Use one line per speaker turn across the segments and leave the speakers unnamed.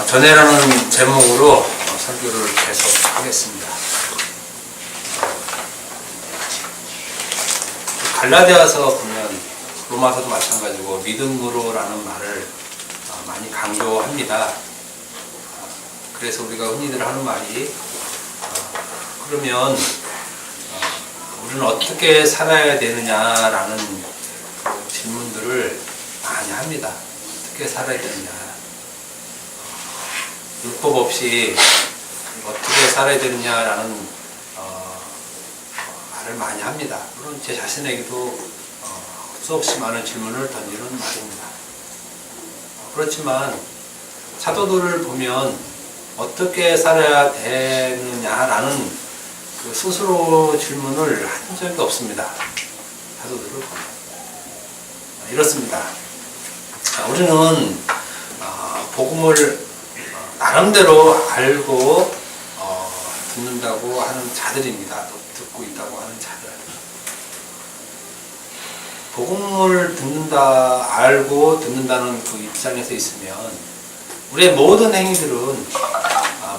전해라는 제목으로 설교를 계속하겠습니다. 갈라디아서 보면 로마서도 마찬가지고 믿음으로라는 말을 많이 강조합니다. 그래서 우리가 흔히들 하는 말이 그러면 우리는 어떻게 살아야 되느냐라는 질문들을 많이 합니다. 어떻게 살아야 되느냐, 율법 없이 어떻게 살아야 되느냐라는 말을 많이 합니다. 물론 제 자신에게도 수없이 많은 질문을 던지는 말입니다. 그렇지만 사도들을 보면 어떻게 살아야 되느냐라는 그 스스로 질문을 한 적이 없습니다. 사도들을 보면 이렇습니다. 우리는 복음을 나름대로 알고 듣는다고 하는 자들입니다. 또 듣고 있다고 하는 자들. 복음을 듣는다, 알고 듣는다는 그 입장에서 있으면 우리의 모든 행위들은,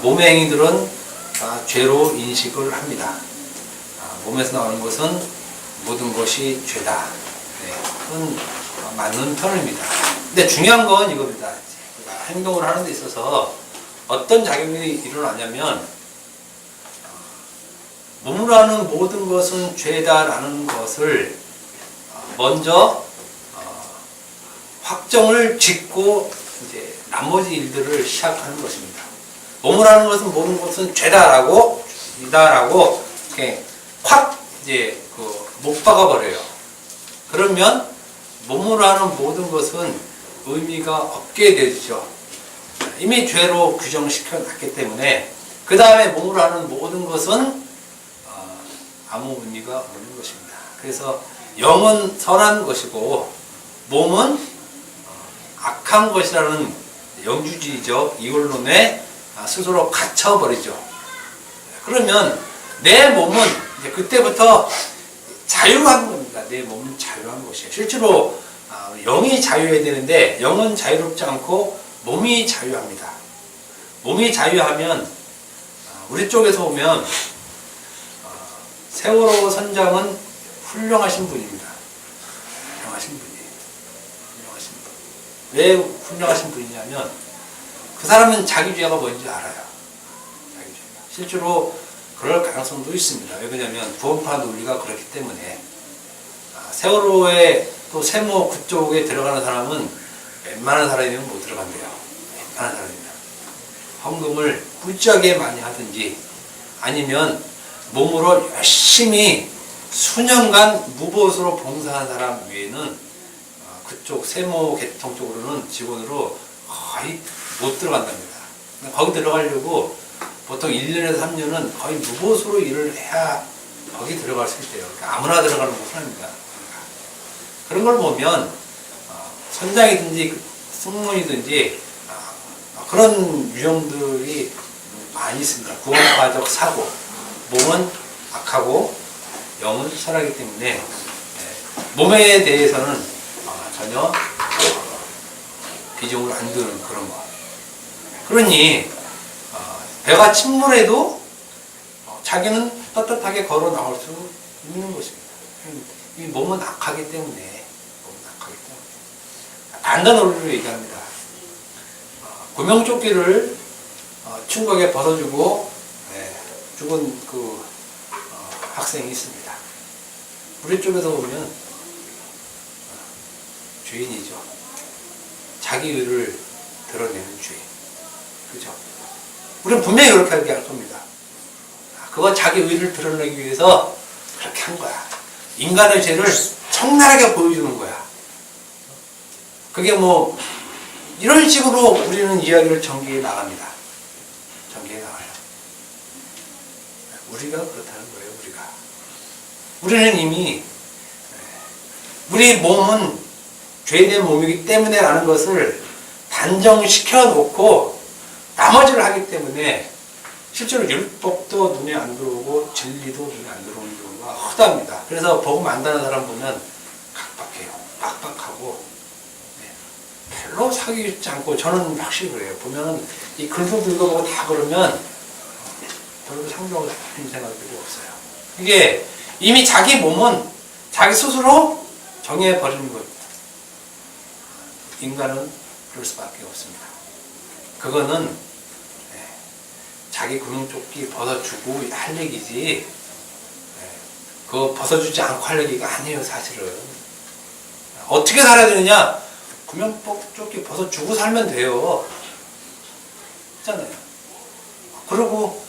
몸의 행위들은 다 죄로 인식을 합니다. 몸에서 나오는 것은 모든 것이 죄다. 네, 그건 맞는 편입니다. 근데 중요한 건 이겁니다. 행동을 하는 데 있어서 어떤 작용이 일어나냐면 몸으로 하는 모든 것은 죄다라는 것을 먼저 확정을 짓고 이제 나머지 일들을 시작하는 것입니다. 몸으로 하는 것은 모든 것은 죄다라고 이렇게 확 이제 못 박아 버려요. 그러면 몸으로 하는 모든 것은 의미가 없게 되죠. 이미 죄로 규정시켜 놨기 때문에 그 다음에 몸으로 하는 모든 것은 아무 의미가 없는 것입니다. 그래서 영은 선한 것이고 몸은 악한 것이라는 영주주의적 이원론에 스스로 갇혀버리죠. 그러면 내 몸은 이제 그때부터 자유한 겁니다. 내 몸은 자유한 것이에요. 실제로 영이 자유해야 되는데 영은 자유롭지 않고 몸이 자유합니다. 몸이 자유하면 우리 쪽에서 보면 세월호 선장은 훌륭하신 분입니다. 훌륭하신 분이에요. 훌륭하신 분. 왜 훌륭하신 분이냐면 그 사람은 자기 죄가 뭔지 알아요. 자기 죄가. 실제로 그럴 가능성도 있습니다. 왜 그러냐면 구원파 논리가 그렇기 때문에 세월호에 또 세모 그쪽에 들어가는 사람은 웬만한 사람이면 못 들어간대요. 웬만한 사람이면. 헌금을 꾸준하게 많이 하든지 아니면 몸으로 열심히 수년간 무보수로 봉사한 사람 외에는 그쪽 세모 계통 쪽으로는 직원으로 거의 못 들어간답니다. 거기 들어가려고 보통 1년에서 3년은 거의 무보수로 일을 해야 거기 들어갈 수 있대요. 그러니까 아무나 들어가는 것은 아닙니다. 그런 걸 보면 선장이든지 승무원이든지 그런 유형들이 많이 있습니다. 구원파적 사고, 몸은 악하고 영은 선하기 때문에 몸에 대해서는 전혀 비중을 안 두는 그런 거. 그러니 배가 침몰해도 자기는 떳떳하게 걸어 나올 수 있는 것입니다. 이 몸은 악하기 때문에. 단단 논리로 얘기합니다. 구명조끼를 충격에 벗어주고 죽은 그 학생이 있습니다. 우리 쪽에서 보면 죄인이죠. 자기 의를 드러내는 죄인. 그죠? 우리는 분명히 그렇게 할 겁니다. 그건 자기 의를 드러내기 위해서 그렇게 한 거야. 인간의 죄를 적나라하게 보여주는 거야. 그게 뭐 이런 식으로 우리는 이야기를 전개해 나갑니다. 전개해 나가요. 우리가 그렇다는 거예요. 우리는 이미 우리 몸은 죄된 몸이기 때문에 라는 것을 단정시켜 놓고 나머지를 하기 때문에 실제로 율법도 눈에 안 들어오고 진리도 눈에 안 들어오는 경우가 허다합니다. 그래서 복음 안다는 사람 보면 각박해요. 빡빡하고 별로 사귀기 쉽지 않고, 저는 확실히 그래요. 보면은 이 글도 읽어보고 다 그러면 별로 상대하고 싶은 생각들이 없어요. 이게 이미 자기 몸은 자기 스스로 정해버리는 겁니다. 인간은 그럴 수밖에 없습니다. 그거는 자기 구명조끼 벗어주고 할 얘기지, 그거 벗어주지 않고 할 얘기가 아니에요. 사실은 어떻게 살아야 되느냐, 구명조끼 벗어주고 살면 돼요. 있잖아요. 그리고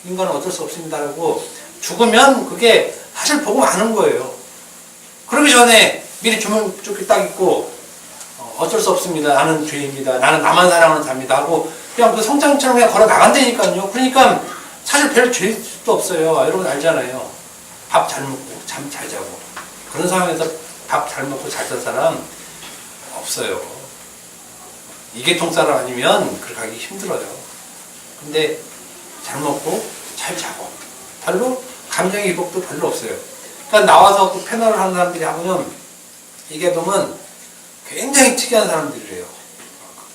인간은 어쩔 수 없습니다라고 죽으면 그게 사실 복음 아는 거예요. 그러기 전에 미리 구명조끼 딱 입고 어쩔 수 없습니다. 나는 죄입니다. 나는 나만 사랑하는 자입니다. 하고 그냥 그 성장처럼 그냥 걸어 나간다니까요. 그러니까 사실 별 죄도 없어요. 여러분 알잖아요. 밥 잘 먹고 잠 잘 자고 그런 상황에서 밥 잘 먹고 잘 잔 사람 없어요. 이계통 사람 아니면 그렇게 하기 힘들어요. 근데 잘 먹고 잘 자고 별로 감정의 이복도 별로 없어요. 그러니까 나와서 그 패널을 하는 사람들이 하면 이계통은 굉장히 특이한 사람들이래요.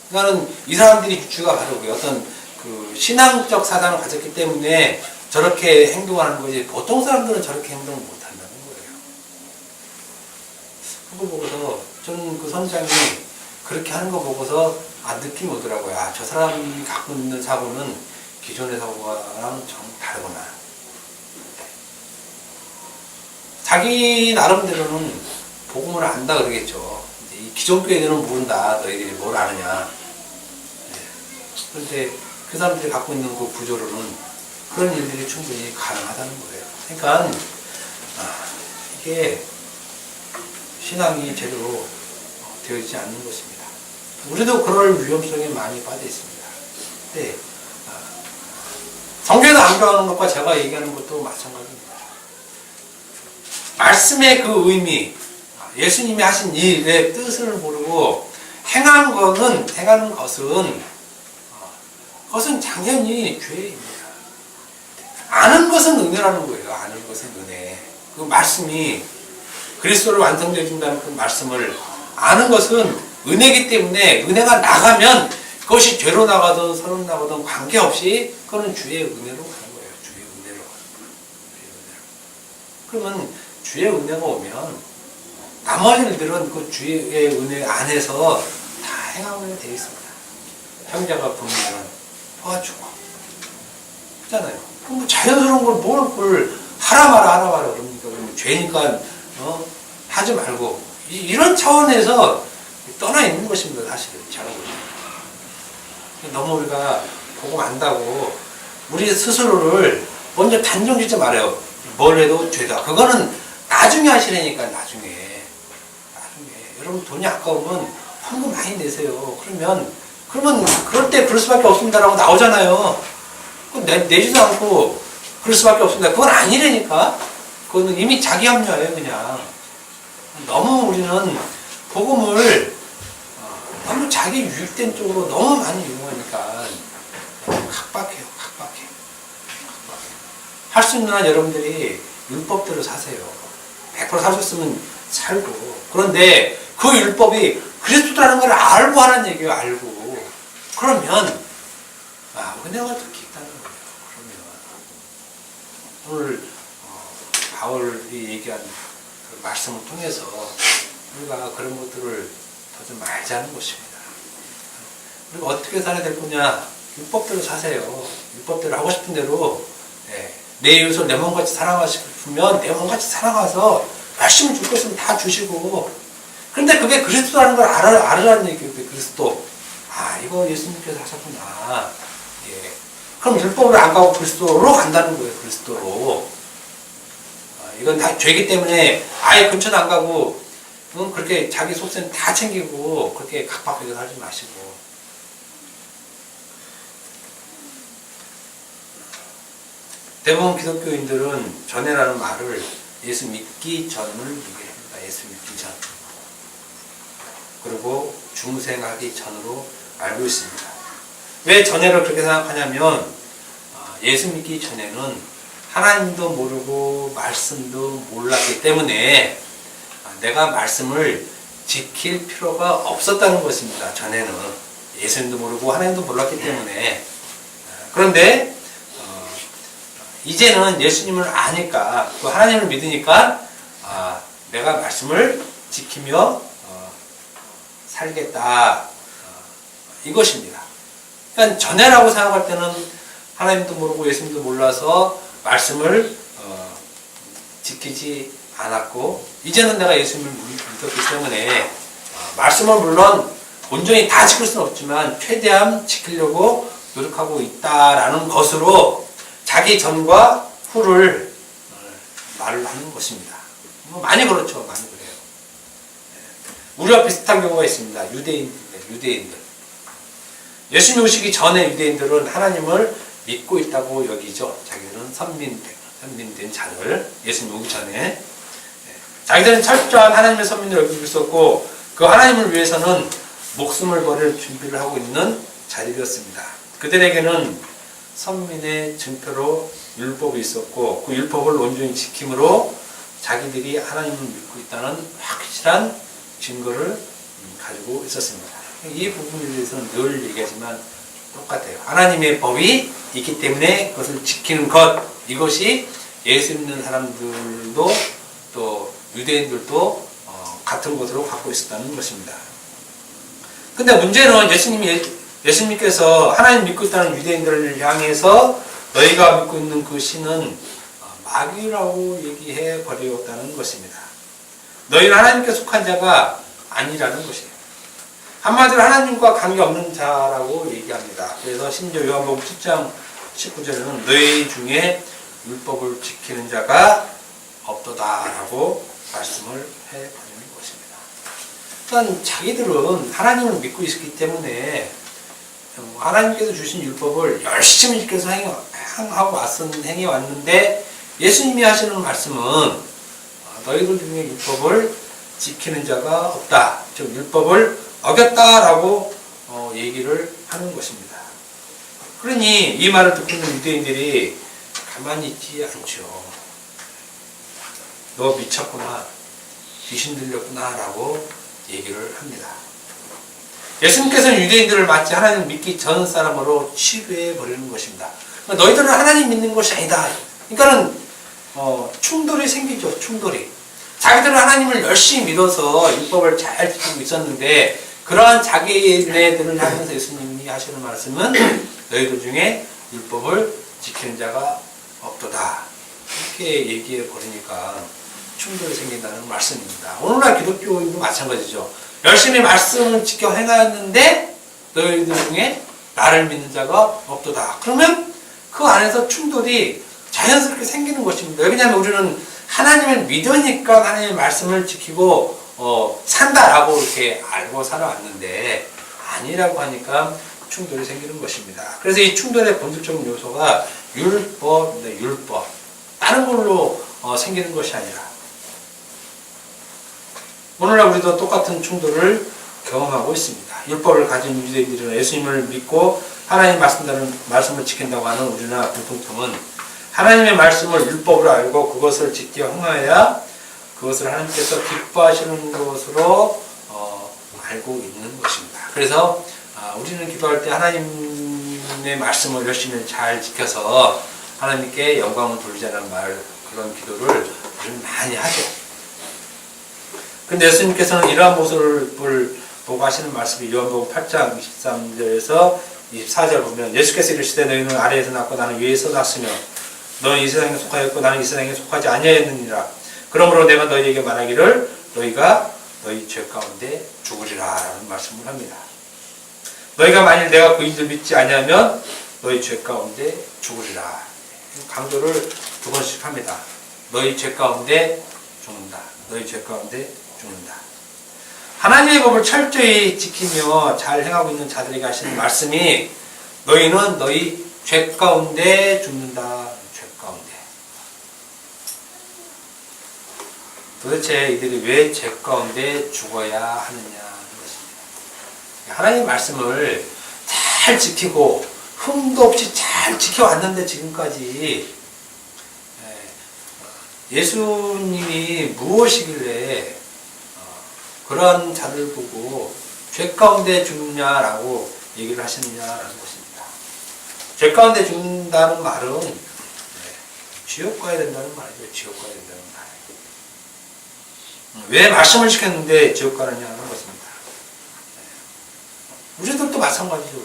그러니까 이 사람들이 주가 바로 어떤 그 신앙적 사상을 가졌기 때문에 저렇게 행동하는 거지, 보통 사람들은 저렇게 행동을 못 한다는 거예요. 그거 보고서 저는 그 선장이 그렇게 하는 거 보고서 느낌이 오더라고요. 저 사람이 갖고 있는 사고는 기존의 사고랑 좀 다르구나. 자기 나름대로는 복음을 안다 그러겠죠. 이 기존 교회들은 모른다. 너희들이 뭘 아느냐. 그런데 그 사람들이 갖고 있는 그 구조로는 그런 일들이 충분히 가능하다는 거예요. 그러니까 이게 신앙이 제대로 되어 있지 않는 것입니다. 우리도 그럴 위험성에 많이 빠져 있습니다. 근데 성경에 안 들어가는 것과 제가 얘기하는 것도 마찬가지입니다. 말씀의 그 의미, 예수님이 하신 일의 뜻을 모르고 행하는 것은 당연히 죄입니다. 아는 것은 은혜라는 거예요. 아는 것은 은혜. 그 말씀이 그리스도를 완성되어 준다는 그 말씀을 아는 것은 은혜이기 때문에 은혜가 나가면 그것이 죄로 나가든 선으로 나가든 관계없이 그거는 주의 은혜로 가는 거예요. 주의 은혜로. 그러면 주의 은혜가 오면 나머지 일들은 그 주의 은혜 안에서 다 행하게 되어 있습니다. 형제가 부르면 도와주고 그렇잖아요. 그럼 자연스러운 걸 뭘 하라 마라 그럽니까? 그러면 죄니까 하지 말고 이런 차원에서 떠나 있는 것입니다. 사실은 잘하고 너무 우리가 복음 안다고 우리 스스로를 먼저 단정짓지 말아요. 뭘 해도 죄다. 그거는 나중에 하시라니까. 나중에 여러분 돈이 아까우면 헌금 많이 내세요. 그러면 그럴 때 그럴 수밖에 없습니다라고 나오잖아요. 내지도 않고 그럴 수밖에 없습니다. 그건 아니라니까. 그거는 이미 자기 합리화예요. 그냥 너무 우리는 복음을 너무 자기 유익된 쪽으로 너무 많이 이용하니까 각박해요. 할 수 있는 한 여러분들이 율법대로 사세요. 100% 사셨으면 살고. 그런데 그 율법이 그리스도라는 걸 알고 하라는 얘기예요. 알고. 그러면 은혜가 더 깊다는 거예요. 그러면 오늘 바울이 얘기한 그 말씀을 통해서 우리가 그런 것들을 더 좀 알자는 것입니다. 우리가 어떻게 살아야 될 거냐? 율법대로 사세요. 율법대로 하고 싶은 대로 내 이웃을 내 몸같이 사랑하고 싶으면 내 몸같이 사랑해서 열심히 줄 것은 다 주시고. 그런데 그게 그리스도라는 걸 알으라는 얘기예요. 그리스도. 이거 예수님께서 하셨구나. 그럼 율법을 안 가고 그리스도로 간다는 거예요. 그리스도로. 이건 다 죄이기 때문에 아예 근처도 안 가고 그렇게 자기 속셈 다 챙기고 그렇게 각박하게 살지 마시고. 대부분 기독교인들은 전에라는 말을 예수 믿기 전을 얘기합니다. 예수 믿기 전. 그리고 중생하기 전으로 알고 있습니다. 왜 전에를 그렇게 생각하냐면 예수 믿기 전에는 하나님도 모르고 말씀도 몰랐기 때문에 내가 말씀을 지킬 필요가 없었다는 것입니다. 전에는 예수님도 모르고 하나님도 몰랐기 때문에. 그런데 이제는 예수님을 아니까, 또 하나님을 믿으니까 내가 말씀을 지키며 살겠다, 이것입니다. 그러니까 전에라고 생각할 때는 하나님도 모르고 예수님도 몰라서 말씀을 지키지 않았고, 이제는 내가 예수님을 믿었기 때문에 말씀을 물론 온전히 다 지킬 수는 없지만 최대한 지키려고 노력하고 있다라는 것으로 자기 전과 후를 말을 하는 것입니다. 많이 그렇죠. 많이 그래요. 우리와 비슷한 경우가 있습니다. 유대인들. 예수님 오시기 전에 유대인들은 하나님을 믿고 있다고 여기죠. 자기들은 선민된 자들, 예수님 오기 전에. 자기들은 철저한 하나님의 선민을 여기고 있었고, 그 하나님을 위해서는 목숨을 버릴 준비를 하고 있는 자들이었습니다. 그들에게는 선민의 증표로 율법이 있었고, 그 율법을 온전히 지킴으로 자기들이 하나님을 믿고 있다는 확실한 증거를 가지고 있었습니다. 이 부분에 대해서는 늘 얘기하지만 똑같아요. 하나님의 법이 있기 때문에 그것을 지키는 것, 이것이 예수 믿는 사람들도 또 유대인들도 같은 것으로 갖고 있었다는 것입니다. 근데 문제는 예수님께서 하나님 믿고 있다는 유대인들을 향해서 너희가 믿고 있는 그 신은 마귀라고 얘기해 버렸다는 것입니다. 너희는 하나님께 속한 자가 아니라는 것이에요. 한마디로 하나님과 관계없는 자라고 얘기합니다. 그래서 심지어 요한복음 7장 19절에는 너희 중에 율법을 지키는 자가 없도다라고 말씀을 해버리는 것입니다. 일단 자기들은 하나님을 믿고 있기 때문에 하나님께서 주신 율법을 열심히 지켜서 행해왔는데, 예수님이 하시는 말씀은 너희들 중에 율법을 지키는 자가 없다, 즉 율법을 어겼다라고 얘기를 하는 것입니다. 그러니 이 말을 듣고 있는 유대인들이 가만히 있지 않죠. 너 미쳤구나, 귀신 들렸구나 라고 얘기를 합니다. 예수님께서는 유대인들을 마치 하나님 믿기 전 사람으로 치부해 버리는 것입니다. 너희들은 하나님 믿는 것이 아니다. 그러니까는 충돌이 생기죠. 충돌이. 자기들은 하나님을 열심히 믿어서 율법을 잘 지키고 있었는데, 그러한 자기네들을 향해서 예수님이 하시는 말씀은 너희들 중에 율법을 지키는 자가 없도다, 이렇게 얘기해 버리니까 충돌이 생긴다는 말씀입니다. 오늘날 기독교인도 마찬가지죠. 열심히 말씀을 지켜 행하였는데 너희들 중에 나를 믿는 자가 없도다. 그러면 그 안에서 충돌이 자연스럽게 생기는 것입니다. 왜냐하면 우리는 하나님을 믿으니까 하나님의 말씀을 지키고 산다라고 이렇게 알고 살아왔는데, 아니라고 하니까 충돌이 생기는 것입니다. 그래서 이 충돌의 본질적인 요소가 율법. 다른 걸로 생기는 것이 아니라, 오늘날 우리도 똑같은 충돌을 경험하고 있습니다. 율법을 가진 유대인들은 예수님을 믿고 하나님 말씀을 지킨다고 하는 우리나라 공통점은 하나님의 말씀을 율법으로 알고 그것을 지켜 행하여야 그것을 하나님께서 기뻐하시는 것으로 알고 있는 것입니다. 그래서 우리는 기도할 때 하나님의 말씀을 열심히 잘 지켜서 하나님께 영광을 돌리자는 그런 기도를 우리는 많이 하죠. 근데 예수님께서는 이러한 모습을 보고 하시는 말씀이 요한복음 8장 23절에서 24절 보면, 예수께서 이르시되 너희는 아래에서 났고 나는 위에서 났으며 너는 이 세상에 속하였고 나는 이 세상에 속하지 아니하였느니라. 그러므로 내가 너희에게 말하기를 너희가 너희 죄 가운데 죽으리라 라는 말씀을 합니다. 너희가 만일 내가 그 일을 믿지 아니하면 너희 죄 가운데 죽으리라. 강조를 2번씩 합니다. 너희 죄 가운데 죽는다. 너희 죄 가운데 죽는다. 하나님의 법을 철저히 지키며 잘 행하고 있는 자들에게 하시는 말씀이 너희는 너희 죄 가운데 죽는다. 죄 가운데. 도대체 이들이 왜 죄 가운데 죽어야 하느냐 하는 것입니다. 하나님의 말씀을 잘 지키고 흠도 없이 잘 지켜왔는데 지금까지 예수님이 무엇이길래 그러한 자를 보고 죄 가운데 죽느냐라고 얘기를 하시느냐라는 것입니다. 죄 가운데 죽는다는 말은 지옥 가야 된다는 말이죠. 지옥 가야 된다는 말. 왜 말씀을 시켰는데 지옥 가느냐 하는 것입니다. 우리들도 마찬가지죠.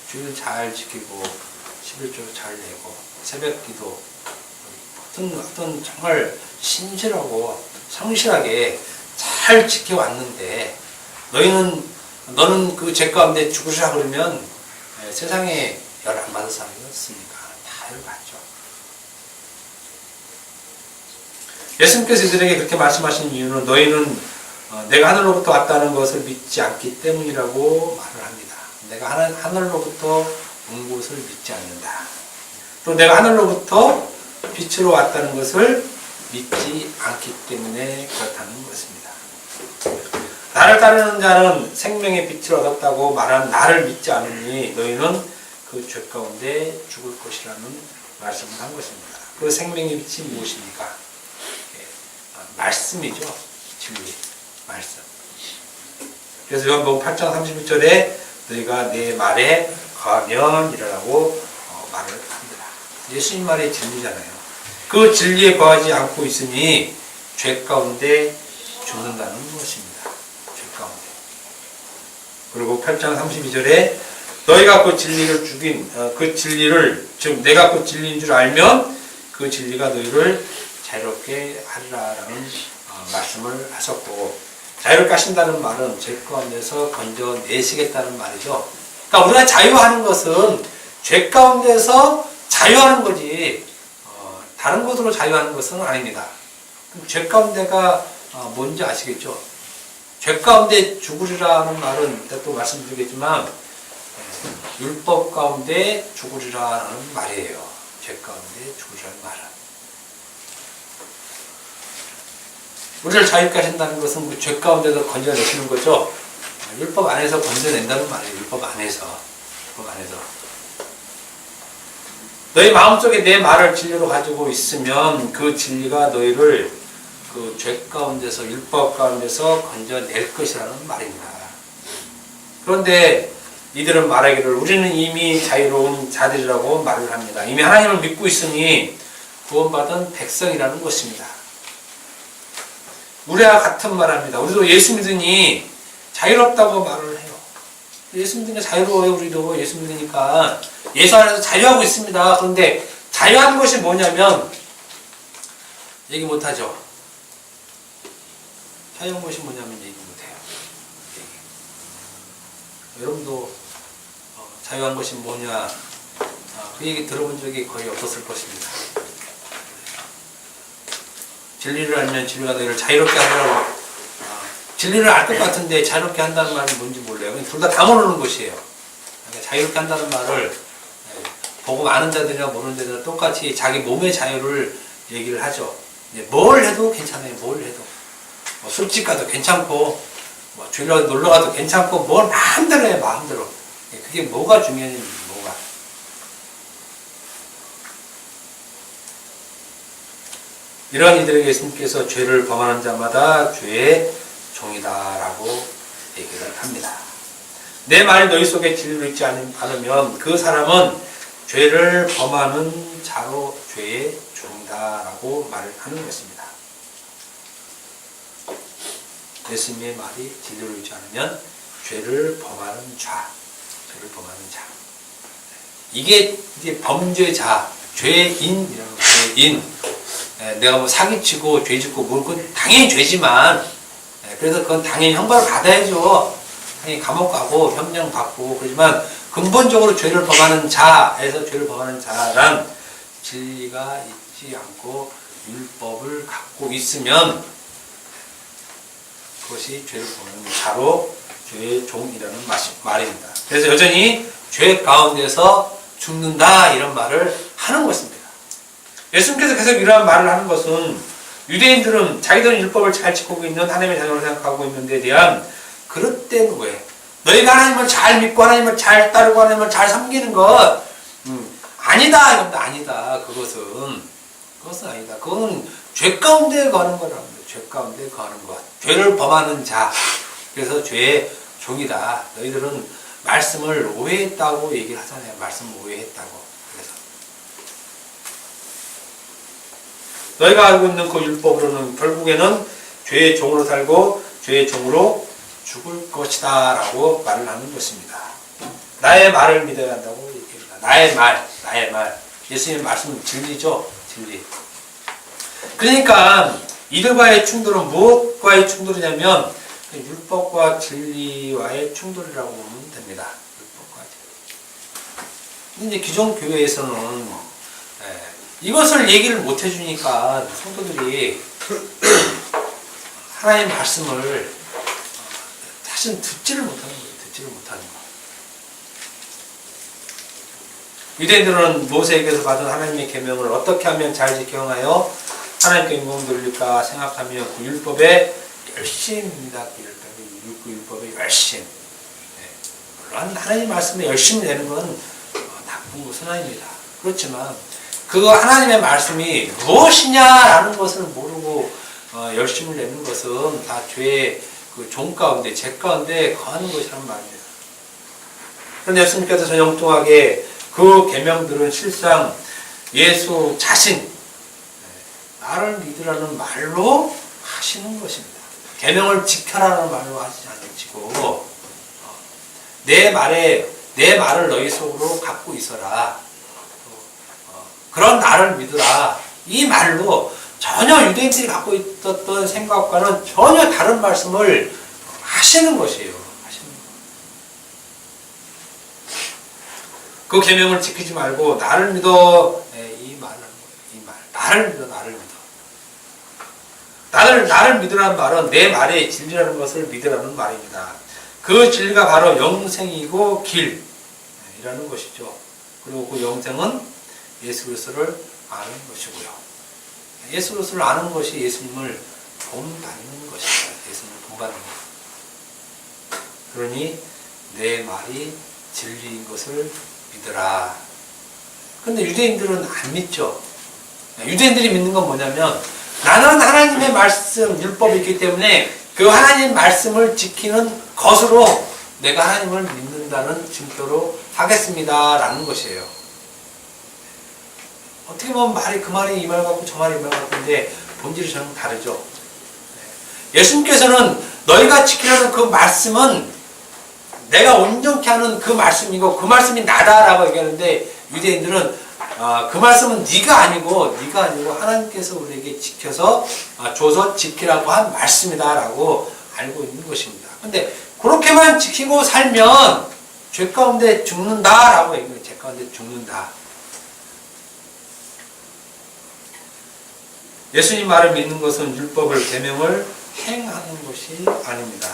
주일 잘 지키고 11조 잘 내고 새벽 기도 어떤 정말 신실하고 성실하게 잘 지켜왔는데 너는 그 죄 가운데 죽으시라 그러면 세상에 열 안 받은 사람이 없습니까? 다 열 받죠. 예수님께서 이들에게 그렇게 말씀하신 이유는 너희는 내가 하늘로부터 왔다는 것을 믿지 않기 때문이라고 말을 합니다. 내가 하늘로부터 온 것을 믿지 않는다. 또 내가 하늘로부터 빛으로 왔다는 것을 믿지 않기 때문에 그렇다는 것입니다. 나를 따르는 자는 생명의 빛을 얻었다고 말한 나를 믿지 않으니 너희는 그 죄 가운데 죽을 것이라는 말씀을 한 것입니다. 그 생명의 빛이 무엇입니까? 말씀이죠. 진리, 말씀. 그래서 요한복음 8장 31절에 너희가 내 말에 거하면 이라고 말을 합니다. 예수님 말이 진리잖아요. 그 진리에 거하지 않고 있으니 죄 가운데 죽는다는 것입니다. 죄 가운데. 그리고 8장 32절에 너희가 그 진리를 즉 내가 그 진리인 줄 알면 그 진리가 너희를 자유롭게 하리라라는 말씀을 하셨고, 자유롭게 하신다는 말은 죄 가운데서 건져내시겠다는 말이죠. 그러니까 우리가 자유하는 것은 죄 가운데서 자유하는 거지 다른 곳으로 자유하는 것은 아닙니다. 죄 가운데가 뭔지 아시겠죠? 죄 가운데 죽으리라는 말은 또 말씀드리겠지만 율법 가운데 죽으리라는 말이에요. 죄 가운데 죽으리라는 말은. 우리를 자유롭게 하신다는 것은 그 죄 가운데서 건져내시는 거죠. 율법 안에서 건져낸다는 말이에요. 율법 안에서. 너희 마음속에 내 말을 진리로 가지고 있으면 그 진리가 너희를 그 죄 가운데서 율법 가운데서 건져낼 것이라는 말입니다. 그런데 이들은 말하기를 우리는 이미 자유로운 자들이라고 말을 합니다. 이미 하나님을 믿고 있으니 구원받은 백성이라는 것입니다. 우리와 같은 말 합니다. 우리도 예수 믿으니 자유롭다고 말을 해요. 예수 믿으니까 자유로워요. 우리도 예수 믿으니까 예수 안에서 자유하고 있습니다. 그런데 자유하는 것이 뭐냐면 얘기 못하죠. 자유한 것이 뭐냐면 얘기 못해요. 여러분도 자유한 것이 뭐냐 그 얘기 들어본 적이 거의 없었을 것입니다. 진리를 알면 진리가 너희를 자유롭게 하라고 진리를 알 것 같은데 자유롭게 한다는 말은 뭔지 몰라요. 둘 다 모르는 것이에요. 그러니까 자유롭게 한다는 말을 복음 아는 자들이나 모르는 자들이나 똑같이 자기 몸의 자유를 얘기를 하죠. 뭘 해도 괜찮아요. 뭘 해도 술집 가도 괜찮고 주일날 놀러 가도 괜찮고 뭘 마음대로 해. 마음대로. 그게 뭐가 중요한지 뭐가. 이러한 이들에게 예수님께서 죄를 범하는 자마다 죄의 종이다라고 얘기를 합니다. 내 말이 너희 속에 진리로 있지 않으면 그 사람은 죄를 범하는 자로 죄의 종이다라고 말을 하는 것입니다. 예수님의 말이 진리로 있지 않으면 죄를 범하는 자. 이게 이제 범죄자, 죄인이라고 죄인. 내가 뭐 사기치고 죄짓고 뭘 그건 당연히 죄지만 그래서 그건 당연히 형벌을 받아야죠. 당연히 감옥 가고 형량 받고 그렇지만 근본적으로 죄를 범하는 자에서 죄를 범하는 자란 진리가 있지 않고 율법을 갖고 있으면 그것이 죄를 범하는 자로 죄의 종이라는 말입니다. 그래서 여전히 죄 가운데서 죽는다 이런 말을 하는 것입니다. 예수님께서 계속 이러한 말을 하는 것은 유대인들은 자기들은 율법을 잘 지키고 있는 하나님의 자녀로 생각하고 있는 데 대한 그릇된 오해. 너희가 하나님을 잘 믿고 하나님을 잘 따르고 하나님을 잘 섬기는 것 아니다. 아니다. 그것은 아니다. 그거는 죄 가운데 거하는 거라는 거예요. 죄 가운데 거하는 것. 죄를 범하는 자. 그래서 죄의 종이다. 너희들은 말씀을 오해했다고 얘기를 하잖아요. 말씀을 오해했다고. 그래서 너희가 알고 있는 그 율법으로는 결국에는 죄의 종으로 살고 죄의 종으로 죽을 것이다 라고 말을 하는 것입니다. 나의 말을 믿어야 한다고 얘기합니다. 나의 말. 예수님의 말씀은 진리죠. 진리. 그러니까 이들과의 충돌은 무엇과의 충돌이냐면 율법과 진리와의 충돌이라고 보면 됩니다. 율법과 진리. 근데 기존 교회에서는 이것을 얘기를 못 해주니까 성도들이 하나님의 말씀을 사실 듣지를 못하는 거예요. 듣지를 못하는 거. 유대인들은 모세에게서 받은 하나님의 계명을 어떻게 하면 잘 지켜나요? 하나님께 영광 돌릴까 생각하며 그 율법에 열심입니다. 그 율법에 열심. 물론 하나님 말씀에 열심히 내는 건 나쁜 것은 아닙니다. 그렇지만 그 하나님의 말씀이 무엇이냐라는 것을 모르고 열심을 내는 것은 다 죄의 그 종 가운데, 죄 가운데 거하는 것이란 말입니다. 그런데 예수님께서 전형통하게 그 계명들은 실상 예수 자신, 나를 믿으라는 말로 하시는 것입니다. 계명을 지켜라는 말로 하시지 않으시고 내 말을 너희 속으로 갖고 있어라. 그런 나를 믿으라. 이 말로 전혀 유대인들이 갖고 있었던 생각과는 전혀 다른 말씀을 하시는 것이에요. 그 계명을 지키지 말고 나를 믿어. 이 말. 나를 믿어. 나를 믿으라는 말은 내 말의 진리라는 것을 믿으라는 말입니다. 그 진리가 바로 영생이고 길이라는 것이죠. 그리고 그 영생은 예수 그리스도를 아는 것이고요. 예수 그리스도를 아는 것이 예수님을 본받는 것입니다. 예수님을 본받는 것. 그러니 내 말이 진리인 것을 믿으라. 근데 유대인들은 안 믿죠. 유대인들이 믿는 건 뭐냐면 나는 하나님의 말씀, 율법이 있기 때문에 그 하나님 말씀을 지키는 것으로 내가 하나님을 믿는다는 증표로 하겠습니다. 라는 것이에요. 어떻게 보면 그 말이 이 말 같고 저 말이 이 말 같은데 본질이 전혀 다르죠. 예수님께서는 너희가 지키려는 그 말씀은 내가 온전케 하는 그 말씀이고 그 말씀이 나다라고 얘기하는데 유대인들은 그 말씀은 네가 아니고 하나님께서 우리에게 지켜서 줘서 지키라고 한 말씀이다라고 알고 있는 것입니다. 근데 그렇게만 지키고 살면 죄 가운데 죽는다라고 얘기해요. 죄 가운데 죽는다. 예수님 말을 믿는 것은 율법을 계명을 행하는 것이 아닙니다.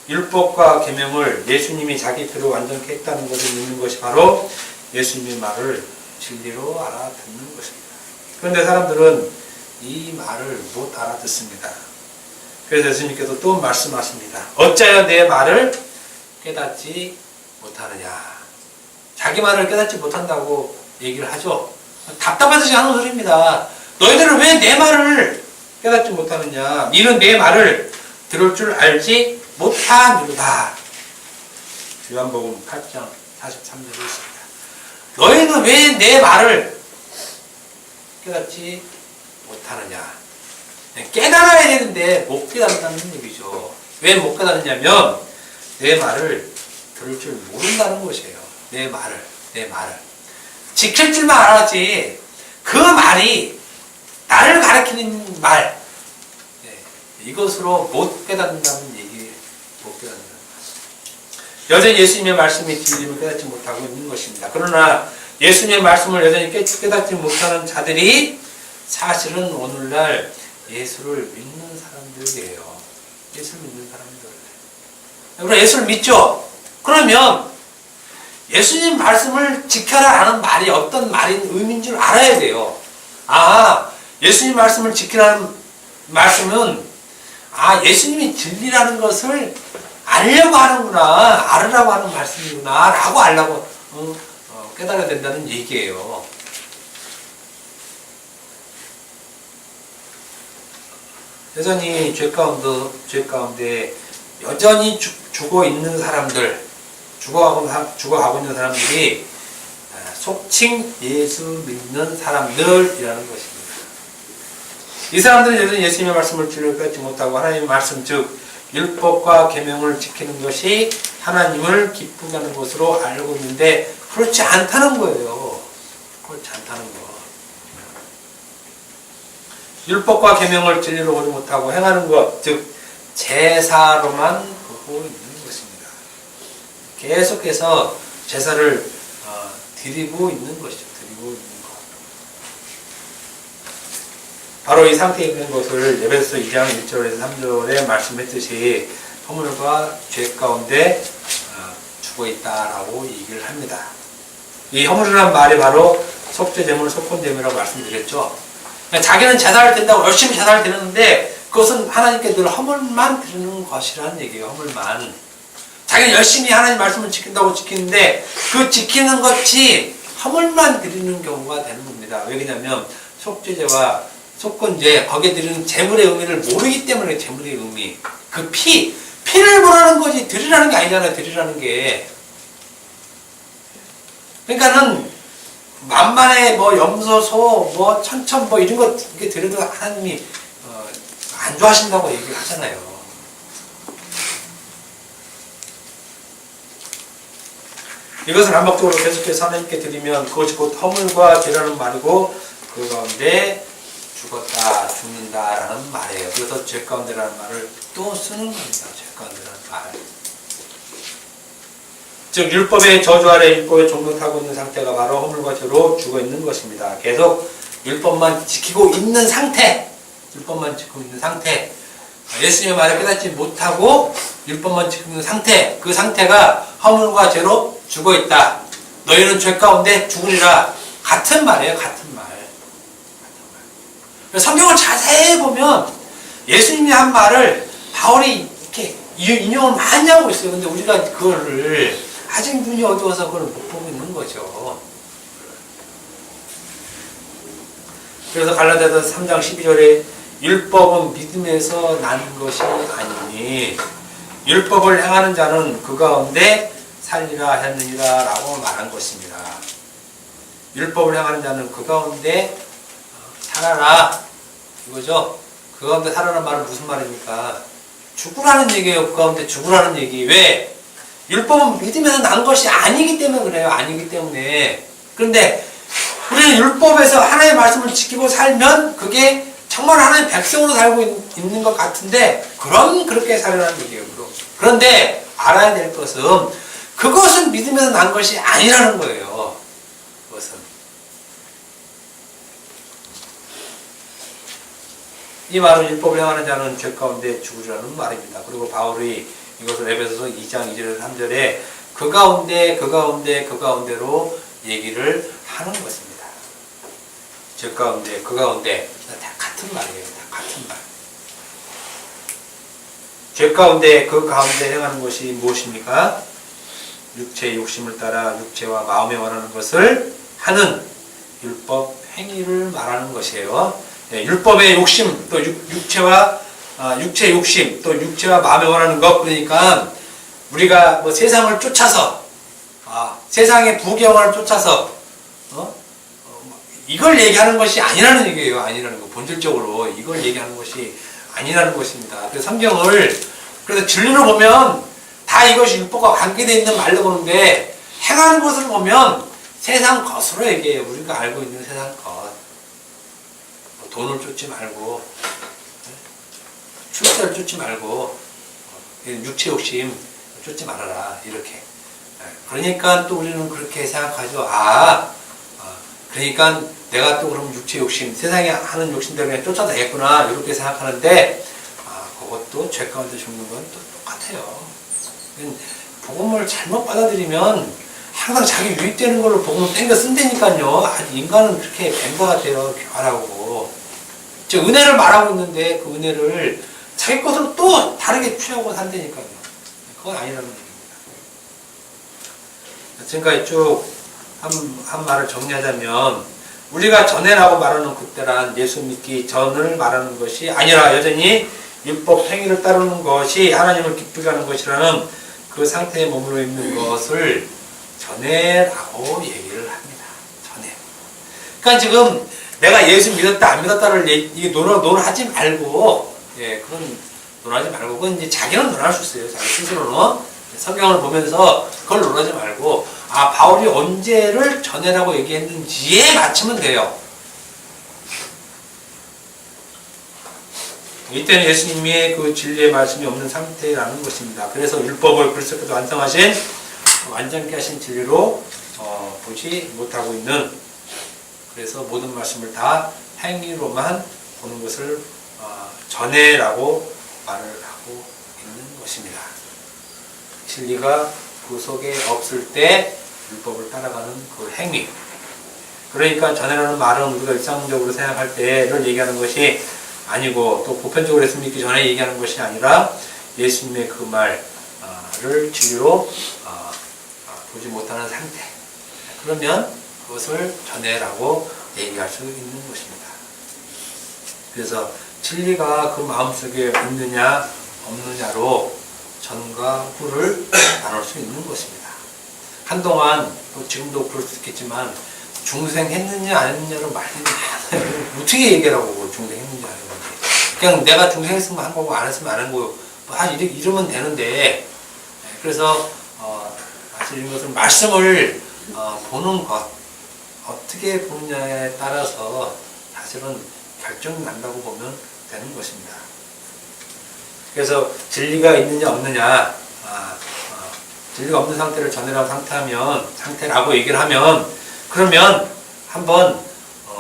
율법과 계명을 예수님이 자기 피로 완전케 했다는 것을 믿는 것이 바로 예수님의 말을 진리로 알아듣는 것입니다. 그런데 사람들은 이 말을 못 알아듣습니다. 그래서 예수님께서 또 말씀하십니다. 어찌하여 내 말을 깨닫지 못하느냐. 자기 말을 깨닫지 못한다고 얘기를 하죠. 답답해서 하는 소리입니다. 너희들은 왜 내 말을 깨닫지 못하느냐. 너는 내 말을 들을 줄 알지 못하느냐. 요한복음 8장 43절에 있습니다. 너희는 왜 내 말을 깨닫지 못하느냐. 깨달아야 되는데 못 깨닫는다는 얘기죠. 왜 못 깨닫느냐면 내 말을 들을 줄 모른다는 것이에요. 내 말을. 지킬 줄만 알았지 그 말이 나를 가리키는 말, 이것으로 못 깨닫는다는 얘기, 못 깨닫는다. 여전히 예수님의 말씀이 진리를 깨닫지 못하고 있는 것입니다. 그러나 예수님의 말씀을 여전히 깨닫지 못하는 자들이 사실은 오늘날 예수를 믿는 사람들이에요. 예수를 믿는 사람들. 여러분 예수를 믿죠? 그러면 예수님 말씀을 지켜라라는 말이 어떤 말인 의미인 줄 알아야 돼요. 예수님 말씀을 지키라는 말씀은 예수님이 진리라는 것을 알려고 하는구나, 알으라고 하는 말씀이구나 라고 알라고 깨달아야 된다는 얘기예요. 여전히 죄 가운데 여전히 죽어 있는 사람들, 죽어가고 있는 사람들이 속칭 예수 믿는 사람들이라는 것입니다. 이 사람들은 여전히 예수님의 말씀을 듣지 못하고 하나님의 말씀 즉 율법과 계명을 지키는 것이 하나님을 기쁘게 하는 것으로 알고 있는데 그렇지 않다는 거예요. 그렇지 않다는 거. 율법과 계명을 진리로 보지 못하고 행하는 것, 즉 제사로만 보고 있는 것입니다. 계속해서 제사를 드리고 있는 것이죠. 드리고 있는 것. 바로 이 상태에 있는 것을 에베소서 2장 1절에서 3절에 말씀했듯이 허물과 죄 가운데 죽어 있다라고 얘기를 합니다. 이 허물이라는 말이 바로 속죄제물, 속건제물이라고 말씀드렸죠. 자기는 제사를 드린다고 열심히 제사를 드렸는데 그것은 하나님께 늘 허물만 드리는 것이라는 얘기예요. 허물만. 자기는 열심히 하나님 말씀을 지킨다고 지키는데 그 지키는 것이 허물만 드리는 경우가 되는 겁니다. 왜 그러냐면 속죄제와 속건제 거기에 드리는 제물의 의미를 모르기 때문에 제물의 의미 그 피를 보라는 거지 드리라는 게 아니잖아요. 드리라는 게 그러니까는 만만의 뭐 염소, 소, 뭐 천천 뭐 이런 거 이게 드려도 하나님이 안 좋아하신다고 얘기를 하잖아요. 이것을 반복적으로 계속해서 하나님께 드리면 그것이 곧 허물과 죄라는 말이고 그 가운데 죽었다, 죽는다라는 말이에요. 그래서 죄 가운데라는 말을 또 쓰는 겁니다. 죄 가운데라는 말. 즉 율법의 저주 아래 율법에 종노하고 있는 상태가 바로 허물과 죄로 죽어 있는 것입니다. 계속 율법만 지키고 있는 상태, 율법만 지키고 있는 상태, 예수님의 말을 깨닫지 못하고 율법만 지키고 있는 상태, 그 상태가 허물과 죄로 죽어 있다. 너희는 죄 가운데 죽으리라. 같은 말이에요. 같은 말. 성경을 자세히 보면 예수님이 한 말을 바울이 이렇게 인용을 많이 하고 있어요. 근데 우리가 그거를 아직 눈이 어두워서 그걸 못 보고 있는 거죠. 그래서 갈라디아서 3장 12절에 율법은 믿음에서 난 것이 아니니 율법을 행하는 자는 그 가운데 살리라 했느니라 라고 말한 것입니다. 율법을 행하는 자는 그 가운데 살아라 이거죠. 그 가운데 살아라는 말은 무슨 말입니까? 죽으라는 얘기예요. 그 가운데 죽으라는 얘기. 왜? 율법은 믿음에서 난 것이 아니기 때문에 그래요. 아니기 때문에. 그런데 우리는 율법에서 하나님의 말씀을 지키고 살면 그게 정말 하나님의 백성으로 살고 있는 것 같은데 그럼 그렇게 살아라는 얘기예요. 그런데 알아야 될 것은 그것은 믿음에서 난 것이 아니라는 거예요. 그것은. 이 말은 율법을 행하는 자는 죄 가운데 죽으리라는 말입니다. 그리고 바울이 이것을 에베소서 2장 2절에서 3절에 그 가운데로 얘기를 하는 것입니다. 죄 가운데, 그 가운데 다 같은 말이에요. 다 같은 말. 죄 가운데, 그 가운데 행하는 것이 무엇입니까? 육체의 욕심을 따라 육체와 마음에 원하는 것을 하는 율법 행위를 말하는 것이에요. 네, 율법의 욕심, 또 육체의 욕심, 또 육체와 마음에 원하는 것, 그러니까 우리가 뭐 세상을 쫓아서, 세상의 부경을 쫓아서, 이걸 얘기하는 것이 아니라는 얘기예요. 아니라는 거. 본질적으로 이걸 얘기하는 것이 아니라는 것입니다. 그래서 성경을, 그래서 진리로 보면 다 이것이 율법과 관계되어 있는 말로 보는데 행하는 것을 보면 세상 것으로 얘기해요. 우리가 알고 있는 세상 것. 돈을 쫓지 말고, 출세를 쫓지 말고, 육체 욕심 쫓지 말아라. 이렇게. 그러니까 또 우리는 그렇게 생각하죠. 그러니까 내가 또 그럼 육체 욕심, 세상에 하는 욕심대로 그냥 쫓아도 되겠구나. 이렇게 생각하는데, 그것도 죄 가운데 죽는 건 또 똑같아요. 복음을 잘못 받아들이면 항상 자기 유익되는 걸로 복음을 땡겨 쓴다니까요. 인간은 그렇게 된 것 같아요. 교활하고. 즉 은혜를 말하고 있는데 그 은혜를 자기 것으로 또 다르게 취하고 산다니까요. 그건 아니라는 얘기입니다. 지금까지 쭉 한 말을 정리하자면 우리가 전에라고 말하는 그때란 예수 믿기 전을 말하는 것이 아니라 여전히 율법 행위를 따르는 것이 하나님을 기쁘게 하는 것이라는 그 상태에 머물러 있는 것을 전에라고 얘기를 합니다. 전에. 그러니까 지금 내가 예수 믿었다 안 믿었다를 논하지 말고, 예, 그런 논하지 말고, 그건 이제 자기는 논할 수 있어요. 자기 스스로는. 성경을 보면서 그걸 논하지 말고, 아, 바울이 언제를 전에라고 얘기했는지에 맞추면 돼요. 이때는 예수님의 그 진리의 말씀이 없는 상태라는 것입니다. 그래서 율법을 그리스도께서 완성하신, 완전케 하신 진리로 보지 못하고 있는, 그래서 모든 말씀을 다 행위로만 보는 것을 전에라고 말을 하고 있는 것입니다. 진리가 그 속에 없을 때 율법을 따라가는 그 행위. 그러니까 전에라는 말은 우리가 일상적으로 생각할 때를 얘기하는 것이 아니고, 또 보편적으로 예수 믿기 전에 얘기하는 것이 아니라 예수님의 그 말을 진리로 보지 못하는 상태. 그러면 그것을 전에라고 얘기할 수 있는 것입니다. 그래서 진리가 그 마음속에 있느냐 없느냐로 전과 후를 나눌 수 있는 것입니다. 한동안, 또 지금도 그럴 수 있겠지만, 중생했느냐 안 했느냐로 말이 많아요. 어떻게 얘기하라고 중생했느냐 안 했는지. 그냥 내가 중생했으면 한 거고 안 했으면 안 한 거고 이러면 되는데, 그래서 사실 이런 것은 말씀을 보는 것, 어떻게 보느냐에 따라서 사실은 결정이 난다고 보면 되는 것입니다. 그래서 진리가 있느냐 없느냐, 진리가 없는 상태를 전이라고 상태라고 얘기를 하면, 그러면 한번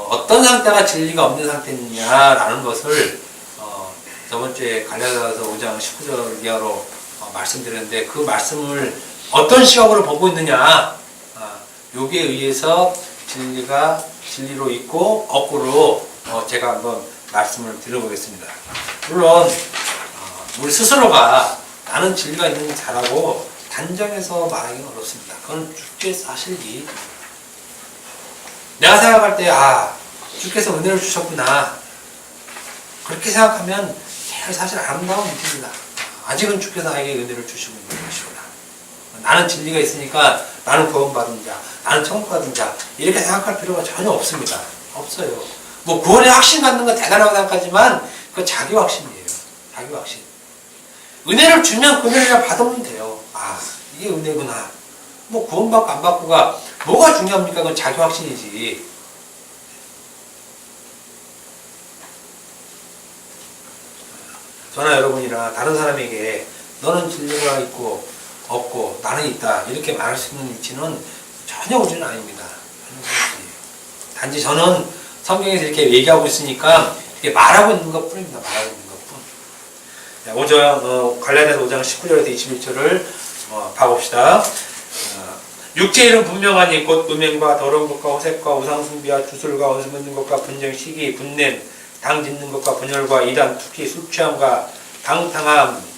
어떤 상태가 진리가 없는 상태냐라는 것을 저번주에 갈라디아서 5장 19절 이하로 말씀드렸는데, 그 말씀을 어떤 시각으로 보고 있느냐, 여기에 의해서 진리가 진리로 있고 거꾸로 제가 한번 말씀을 드려보겠습니다. 물론 우리 스스로가 나는 진리가 있는 자라고 단정해서 말하기는 어렵습니다. 그건 주께의 사실이. 내가 생각할 때 주께서 은혜를 주셨구나, 그렇게 생각하면 제일 사실 아름다운 일입니다. 아직은 주께서 나에게 은혜를 주시고 있는 것이구나. 나는 진리가 있으니까 나는 구원받은 자, 나는 천국받은 자, 이렇게 생각할 필요가 전혀 없습니다. 없어요. 뭐 구원의 확신 갖는 건 대단하다고 생각하지만 그건 자기 확신이에요. 자기 확신. 은혜를 주면 그 은혜를 받으면 돼요. 이게 은혜구나. 뭐 구원받고 안 받고가 뭐가 중요합니까? 그건 자기 확신이지. 저나 여러분이나 다른 사람에게 너는 진리가 있고 없고 나는 있다, 이렇게 말할 수 있는 위치는 전혀 우리는 아닙니다. 단지 저는 성경에서 이렇게 얘기하고 있으니까 이렇게 말하고 있는 것 뿐입니다. 말하고 있는 것 뿐. 갈라디아서 5장 19절에서 21절을 봐봅시다. 육체의 일은 분명하니 곧 음행과 더러운 것과 호색과 우상숭배와 주술과 원수 묻는 것과 분쟁, 시기, 분냄, 당 짓는 것과 분열과 이단, 투기, 술취함과 방탕함,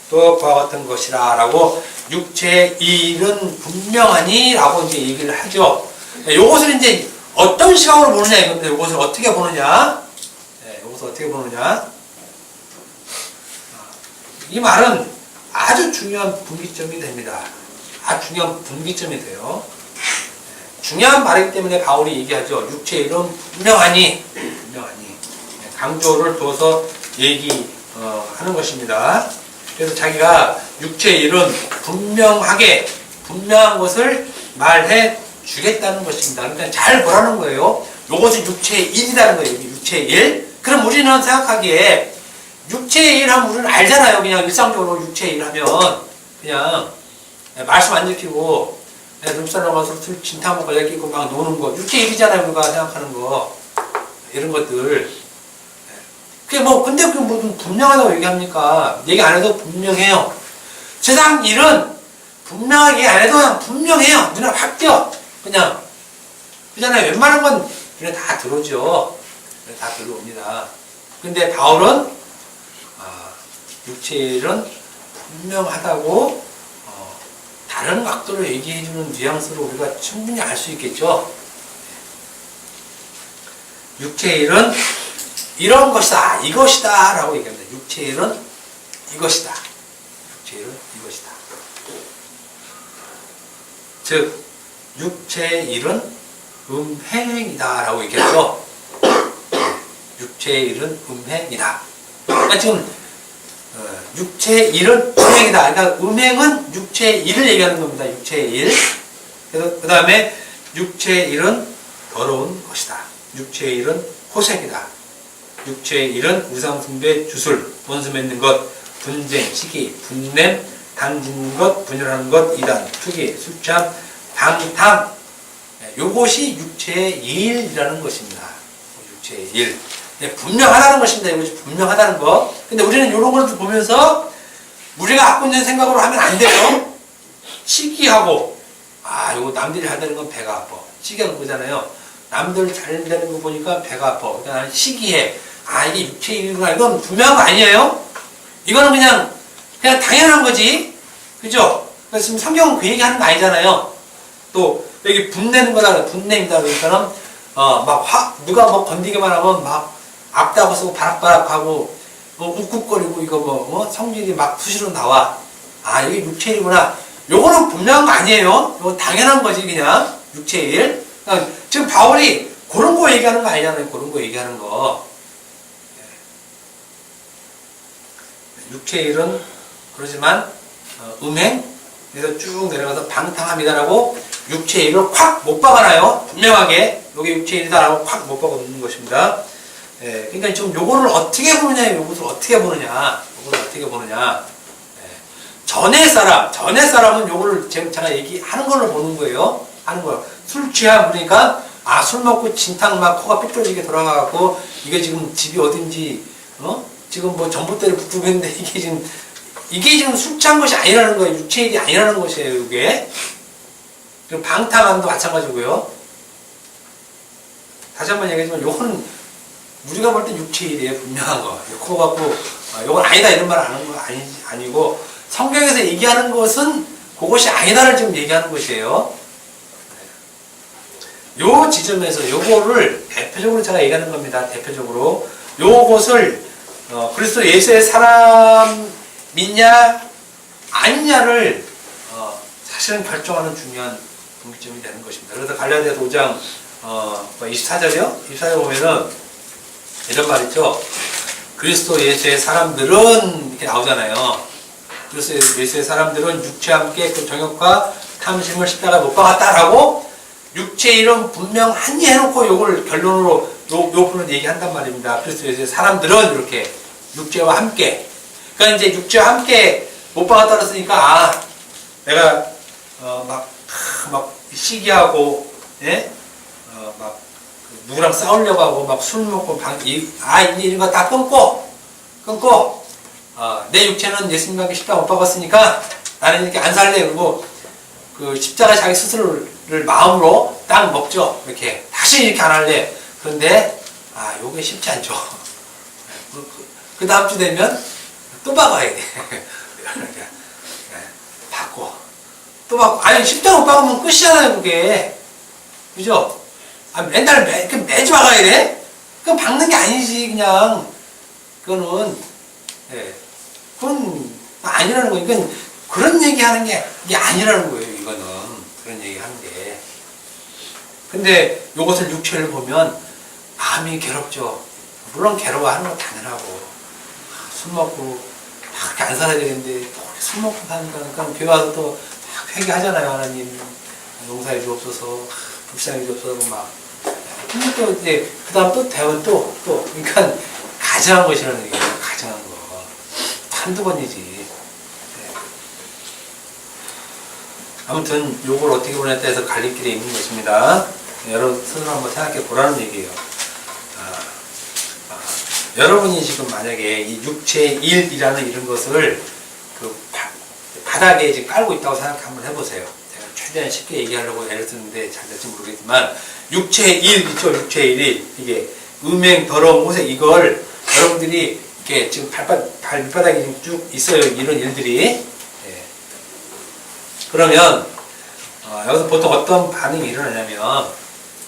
또 그와 같은 것이라 라고, 육체의 일은 분명하니 라고 이제 얘기를 하죠. 요것을 이제 어떤 시각으로 보느냐 이건데, 요것을 어떻게 보느냐, 요것을 어떻게 보느냐, 이 말은 아주 중요한 분기점이 됩니다. 아주 중요한 분기점이 돼요. 중요한 말이기 때문에 바울이 얘기하죠. 육체의 일은 분명하니, 강조를 둬서 얘기하는 것입니다. 그래서 자기가 육체의 일은 분명한 것을 말해 주겠다는 것입니다. 그러니까 잘 보라는 거예요. 요것은 육체의 일이라는 거예요. 육체의 일. 그럼 우리는 생각하기에 육체의 일 하면 우리는 알잖아요. 그냥 일상적으로 육체의 일 하면 그냥 말씀 안 지키고 눈살로 가서 술 진탕 먹고 여기 있고 막 노는 거, 육체의 일이잖아요. 우리가 생각하는 거, 이런 것들. 그게 근데 그게 무슨 분명하다고 얘기합니까? 얘기 안 해도 분명해요. 세상 일은 분명하게 얘기 안 해도 그냥 분명해요. 눈에 확 띄어. 그냥. 그잖아요. 웬만한 건 눈에 다 들어오죠. 다 들어옵니다. 근데 바울은, 육체의 일은 분명하다고, 다른 각도로 얘기해주는 뉘앙스로 우리가 충분히 알 수 있겠죠. 육체의 일은 이런 것이다, 이것이다 라고 얘기합니다. 육체의 일은 이것이다. 육체의 일은 이것이다. 즉 육체의 일은 음행이다 라고 얘기해서 육체의 일은 음행이다. 그러니까 지금 육체의 일은 음행이다. 그러니까 음행은 육체의 일을 얘기하는 겁니다. 육체의 일. 그래서 그 다음에 육체의 일은 더러운 것이다. 육체의 일은 호색이다. 육체의 일은 우상숭배, 주술, 원수 맺는 것, 분쟁, 시기, 분냄, 당짓는 것, 분열하는 것, 이단, 투기, 술취함, 방탕. 요것이 육체의 일이라는 것입니다. 육체의 일. 분명하다는 것입니다. 이것이 분명하다는 거. 근데 우리는 이런 걸 보면서 우리가 갖고 있는 생각으로 하면 안 돼요. 시기하고, 요거 남들이 잘 되는 건 배가 아파. 시기하는 거잖아요. 남들 잘 되는 거 보니까 배가 아파. 그러니까 나는 시기해. 이게 육체의 일이구나. 이건 분명한 거 아니에요? 이거는 그냥 당연한 거지. 그죠? 그래서 지금 성경은 그 얘기 하는 거 아니잖아요. 또, 여기 분내는 거다. 분내입니다. 그러니까, 누가 뭐 건드기만 하면 막 악다고 쓰고 바락바락하고, 욱욱거리고, 이거 성질이 막 수시로 나와. 이게 육체의 일이구나. 요거는 분명한 거 아니에요. 이거 당연한 거지, 그냥. 육체의 일. 그러니까 지금 바울이 그런 거 얘기하는 거 아니잖아요. 그런 거 얘기하는 거. 육체의 일은 그러지만 음행 그래서 쭉 내려가서 방탕합니다라고 육체의 일을 확 못 박아놔요. 분명하게 여기 육체의 일이다라고 확 못 박아 놓는 것입니다. 그러니까 지금 요거를 어떻게 보느냐, 요것을 어떻게 보느냐, 전의 사람은 요거를 제가 얘기하는 걸로 보는 거예요. 하는 거. 술 취함 그러니까 술 먹고 진탕 막 코가 삐뚤어지게 돌아가고 이게 지금 집이 어딘지 지금 뭐 전봇대를 붙고 있는데 이게 지금 술 취한 것이 아니라는 거예요. 육체의 일이 아니라는 것이에요. 이게. 그리고 방탕함도 마찬가지고요. 다시 한번 얘기하지만 요거는 우리가 볼 땐 육체의 일이에요. 분명한 거. 그거 갖고 요건 아니다 이런 말 하는 거 아니고 성경에서 얘기하는 것은 그것이 아니다를 지금 얘기하는 것이에요. 요 지점에서 요거를 대표적으로 제가 얘기하는 겁니다. 대표적으로 요것을 그리스도 예수의 사람 믿냐 아니냐를 사실은 결정하는 중요한 분기점이 되는 것입니다. 그래서 갈라디아서 5장 24절이요? 24절 보면은 이런 말 있죠. 그리스도 예수의 사람들은 이렇게 나오잖아요. 그리스도 예수의 사람들은 육체와 함께 그 정욕과 탐심을 십자가에 못 박았다라고 육체의 일은 분명하니 해놓고 요걸 결론으로 요 부분을 얘기한단 말입니다. 그리스도 예수의 사람들은 이렇게 육체와 함께. 그러니까 이제 육체와 함께 못 박았다 그랬으니까 내가 막 시기하고 막 누구랑 싸우려고 하고 막 술 먹고 이런 거 다 끊고 내 육체는 예수님과 함께 십자가 못 박았으니까 나는 이렇게 안 살래. 그리고 그 십자가 자기 스스로를 마음으로 딱 먹죠. 이렇게 다시 이렇게 안 할래. 그런데 요게 쉽지 않죠. 그 다음 주 되면 또 박아야 돼. 바꿔. 또 박고. 십자가 못 박으면 끝이잖아요, 그게. 그죠? 맨날 매주 박아야 돼? 그건 박는 게 아니지, 그냥. 그건 아니라는 거예요. 이건 그런 얘기 하는 게 이게 아니라는 거예요, 이거는. 그런 얘기 하는 게. 근데 요것을 육체를 보면 마음이 괴롭죠. 물론 괴로워하는 건 당연하고. 술 먹고 그렇게 안 살아야 되는데 술 먹고 사니까 교회 와서 또 막 회개하잖아요. 하나님 용서해 주옵소서, 불쌍해 주옵소서 막. 근데 또 이제 그 다음 또 대원 또 그러니까 가정한 것이라는 얘기예요. 가정한 거 한두 번이지. 아무튼 요걸 어떻게 보냈다 해서 갈림길에 있는 것입니다. 여러분 스스로 한번 생각해 보라는 얘기예요. 여러분이 지금 만약에 이 육체의 일이라는 이런 것을 그 바닥에 지금 깔고 있다고 생각 한번 해보세요. 제가 최대한 쉽게 얘기하려고 애를 쓰는데 잘 될지 모르겠지만 육체의 일 있죠. 육체의 일이 이게 음행, 더러움, 호색 이걸 여러분들이 이렇게 지금 발 밑바닥에 지금 쭉 있어요. 이런 일들이. 그러면 여기서 보통 어떤 반응이 일어나냐면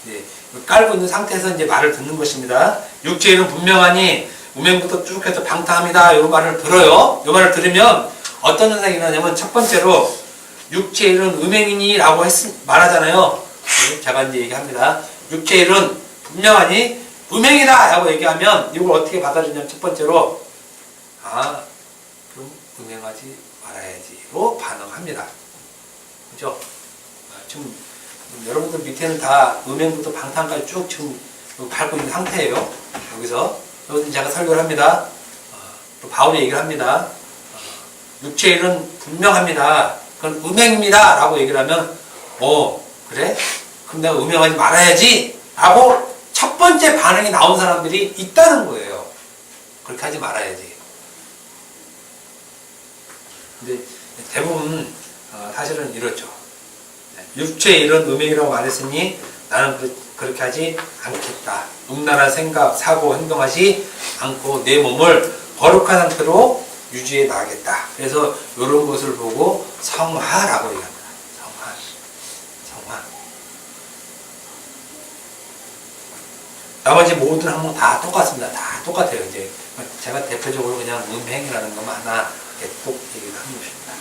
이제 깔고 있는 상태에서 이제 말을 듣는 것입니다. 육체의 일은 분명하니 음행부터 쭉 해서 방탕합니다. 이 말을 들어요. 이 말을 들으면 어떤 현상이 일어나냐면 첫 번째로 육체의 일은 음행이니 라고 말하잖아요. 제가 이제 얘기합니다. 육체의 일은 분명하니 음행이다 라고 얘기하면 이걸 어떻게 받아들이냐면 첫 번째로 그럼 음행하지 말아야지로 반응합니다. 그죠? 지금 여러분들 밑에는 다 음행부터 방탕까지 쭉 지금 밟고 있는 상태예요. 여기서 제가 설교를 합니다. 또 바울이 얘기를 합니다. 육체의 일은 분명합니다. 그건 음행입니다 라고 얘기를 하면 그래? 그럼 내가 음행하지 말아야지 라고 첫 번째 반응이 나온 사람들이 있다는 거예요. 그렇게 하지 말아야지. 근데 대부분 사실은 이렇죠. 육체의 일은 음행이라고 말했으니 나는 그렇게 하지 않겠다. 음란한 생각, 사고, 행동하지 않고 내 몸을 거룩한 상태로 유지해 나가겠다. 그래서 이런 것을 보고 성화라고 얘기합니다. 성화. 나머지 모든 항목 다 똑같습니다. 다 똑같아요. 이제 제가 대표적으로 그냥 음행이라는 것만 하나 꼭 얘기를 하는 것입니다.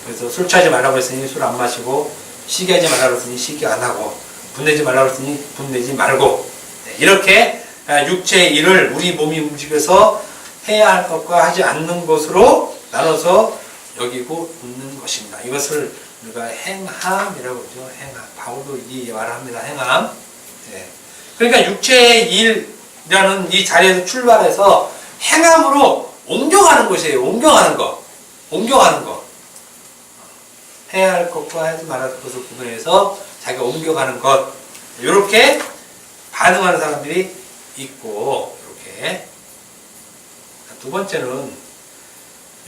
그래서 술 취하지 말라고 했으니 술 안 마시고, 시기하지 말라고 했으니 시기 안 하고, 분내지 말라고 했으니 분내지 말고, 이렇게 육체의 일을 우리 몸이 움직여서 해야 할 것과 하지 않는 것으로 나눠서 여기고 있는 것입니다. 이것을 우리가 행함이라고 그러죠. 행함. 바울도 이 말을 합니다. 행함. 네. 그러니까 육체의 일이라는 이 자리에서 출발해서 행함으로 옮겨가는 것이에요. 옮겨가는 거. 해야 할 것과 하지 말아야 할 것을 구분해서 자기가 옮겨가는 것. 이렇게 반응하는 사람들이 있고, 이렇게. 두 번째는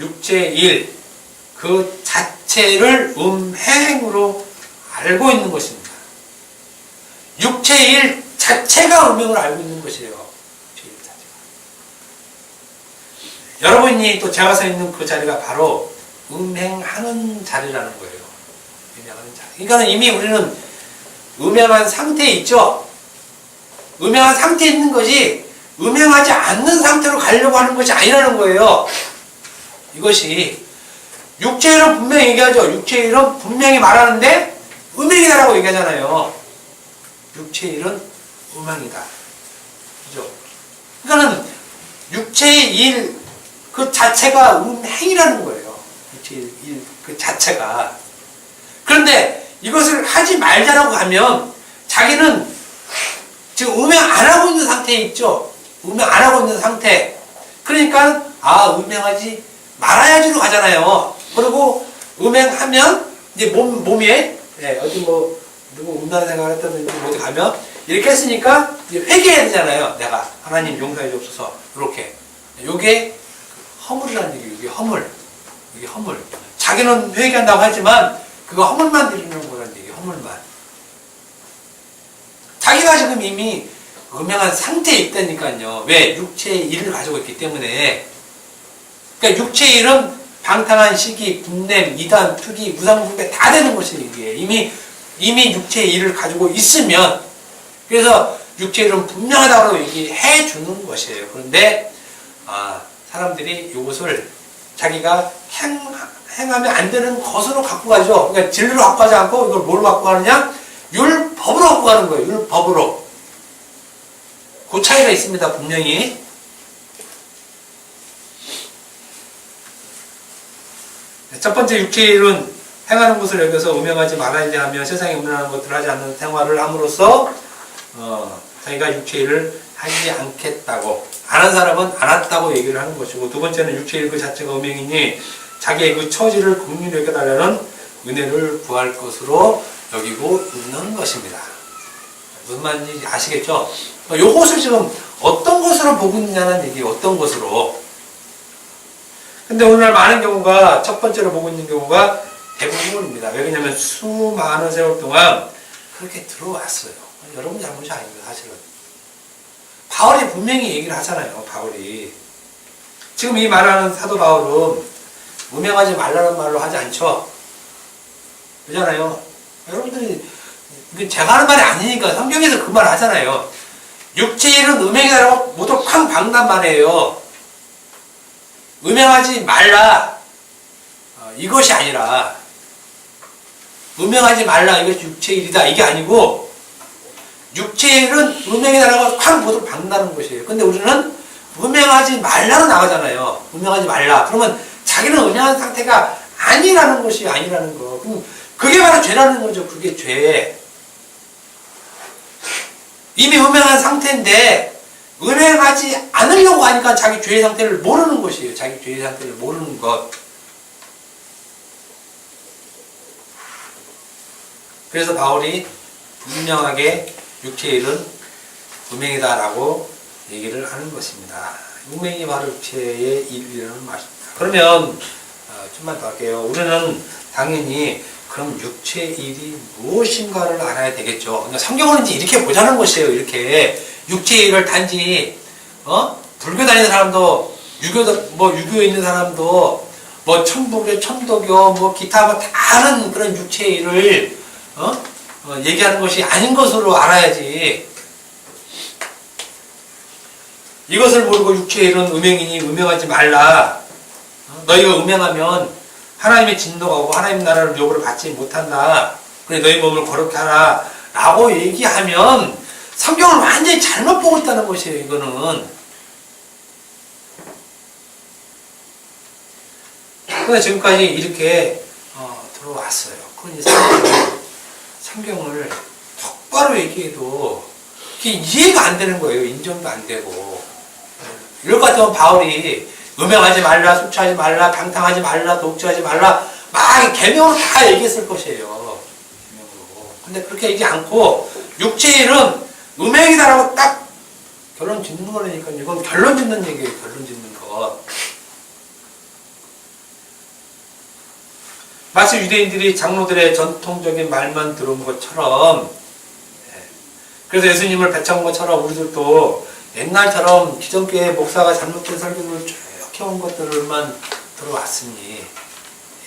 육체의 일, 그 자체를 음행으로 알고 있는 것입니다. 육체의 일 자체가 음행을 알고 있는 것이에요. 육체의 일 자체가. 여러분이 또 제가 서 있는 그 자리가 바로 음행하는 자리라는 거예요. 음행하는 자리. 그러니까 이미 우리는 음행한 상태에 있죠. 음행한 상태에 있는 것이 음행하지 않는 상태로 가려고 하는 것이 아니라는 거예요. 이것이 육체의 일은 분명히 얘기하죠. 육체의 일은 분명히 말하는데 음행이다라고 얘기하잖아요. 육체의 일은 음행이다. 그죠? 그러니까는 육체의 일 그 자체가 음행이라는 거예요. 육체의 일 그 자체가. 그런데 이것을 하지 말자라고 하면 자기는 지금 음행 안 하고 있는 상태에 있죠. 음행 안 하고 있는 상태. 그러니까 음행하지 말아야지로 가잖아요. 그리고 음행하면 이제 몸에 어디 뭐 누구 음란한 생각을 했다든지 어디 가면 이렇게 했으니까 이제 회개해야 되잖아요. 내가 하나님 용서해 주옵소서. 이렇게. 요게 허물이라는 얘기예요. 이게 허물. 자기는 회개한다고 하지만 그거 허물만 드리는 거라는 얘기예요. 허물만. 자기가 지금 이미 음행한 상태에 있다니까요. 왜? 육체의 일을 가지고 있기 때문에. 그러니까 육체의 일은 방탕한 시기, 분냄, 이단, 투기, 무상분배 다 되는 것이 이게. 이미 육체의 일을 가지고 있으면, 그래서 육체의 일은 분명하다고 얘기해 주는 것이에요. 그런데 사람들이 이것을 자기가 행하면 안 되는 것으로 갖고 가죠. 그러니까 진리로 갖고 가지 않고 이걸 뭘로 갖고 가느냐? 율법으로 갖고 가는 거예요. 율법으로. 그 차이가 있습니다. 분명히. 첫 번째 육체의 일은 행하는 것을 여겨서 음행하지 말아야지 하며 세상에 음란한 것들을 하지 않는 생활을 함으로써 자기가 육체의 일을 하지 않겠다고, 안 한 사람은 안 했다고 얘기를 하는 것이고, 두 번째는 육체의 일 그 자체가 음행이니 자기의 그 처지를 긍휼히 여겨달라는 은혜를 구할 것으로 여기고 있는 것입니다. 무슨 말인지 아시겠죠? 요것을 지금 어떤 것으로 보고 있냐는 얘기예요. 어떤 것으로. 근데 오늘날 많은 경우가 첫 번째로 보고 있는 경우가 대부분입니다. 왜 그러냐면 수많은 세월 동안 그렇게 들어왔어요. 여러분 잘못이 아닙니다. 사실은. 바울이 분명히 얘기를 하잖아요. 바울이. 지금 이 말하는 사도 바울은 음행하지 말라는 말로 하지 않죠. 그러잖아요. 여러분들이 이건 제가 하는 말이 아니니까 성경에서 그 말 하잖아요. 육체의 일은 음행이다라고 모두 쾅 박난 말이에요. 음행하지 말라. 이것이 아니라 음행하지 말라. 이것이 육체의 일이다. 이게 아니고 육체의 일은 음행이다라고 쾅 모두 박나는 것이에요. 근데 우리는 음행하지 말라로 나가잖아요. 음행하지 말라. 그러면 자기는 음행한 상태가 아니라는 것이 아니라는 거. 그럼 그게 바로 죄라는 거죠. 그게 죄. 이미 음행한 상태인데 음행하지 않으려고 하니까 자기 죄의 상태를 모르는 것이에요. 자기 죄의 상태를 모르는 것. 그래서 바울이 분명하게 육체의 일은 음행이다라고 얘기를 하는 것입니다. 음행이 바로 육체의 일이라는 말입니다. 그러면 좀만 더 할게요. 우리는 당연히 그럼 육체의 일이 무엇인가를 알아야 되겠죠. 그러니까 성경은 이제 이렇게 보자는 것이에요. 이렇게 육체의 일을 단지 불교 다니는 사람도 유교에 있는 사람도 천부교, 천도교, 기타 다 아는 그런 육체의 일을 얘기하는 것이 아닌 것으로 알아야지. 이것을 모르고 육체의 일은 음행이니 음행하지 말라. 너희가 음행하면 하나님의 진노가 오고 하나님 나라를 묘를 받지 못한다. 그래 너희 몸을 거룩히 하라. 라고 얘기하면 성경을 완전히 잘못 보고 있다는 것이에요. 이거는. 그런데 지금까지 이렇게 들어왔어요. 그러니 성경을 똑바로 얘기해도 이해가 안 되는 거예요. 인정도 안 되고. 이럴 것 같으면 바울이 음행하지 말라, 술 취하지 말라, 방탕하지 말라, 독주하지 말라 막 계명으로 다 얘기했을 것이에요. 계명으로. 근데 그렇게 얘기 않고 육체의 일은 음행이다라고 딱 결론 짓는 거라니까. 이건 결론 짓는 얘기예요. 결론 짓는 것. 마치 유대인들이 장로들의 전통적인 말만 들은 것처럼, 그래서 예수님을 배척한 것처럼 우리들도 옛날처럼 기존교회 목사가 잘못된 설교를 쭉 해온 것들만 들어왔으니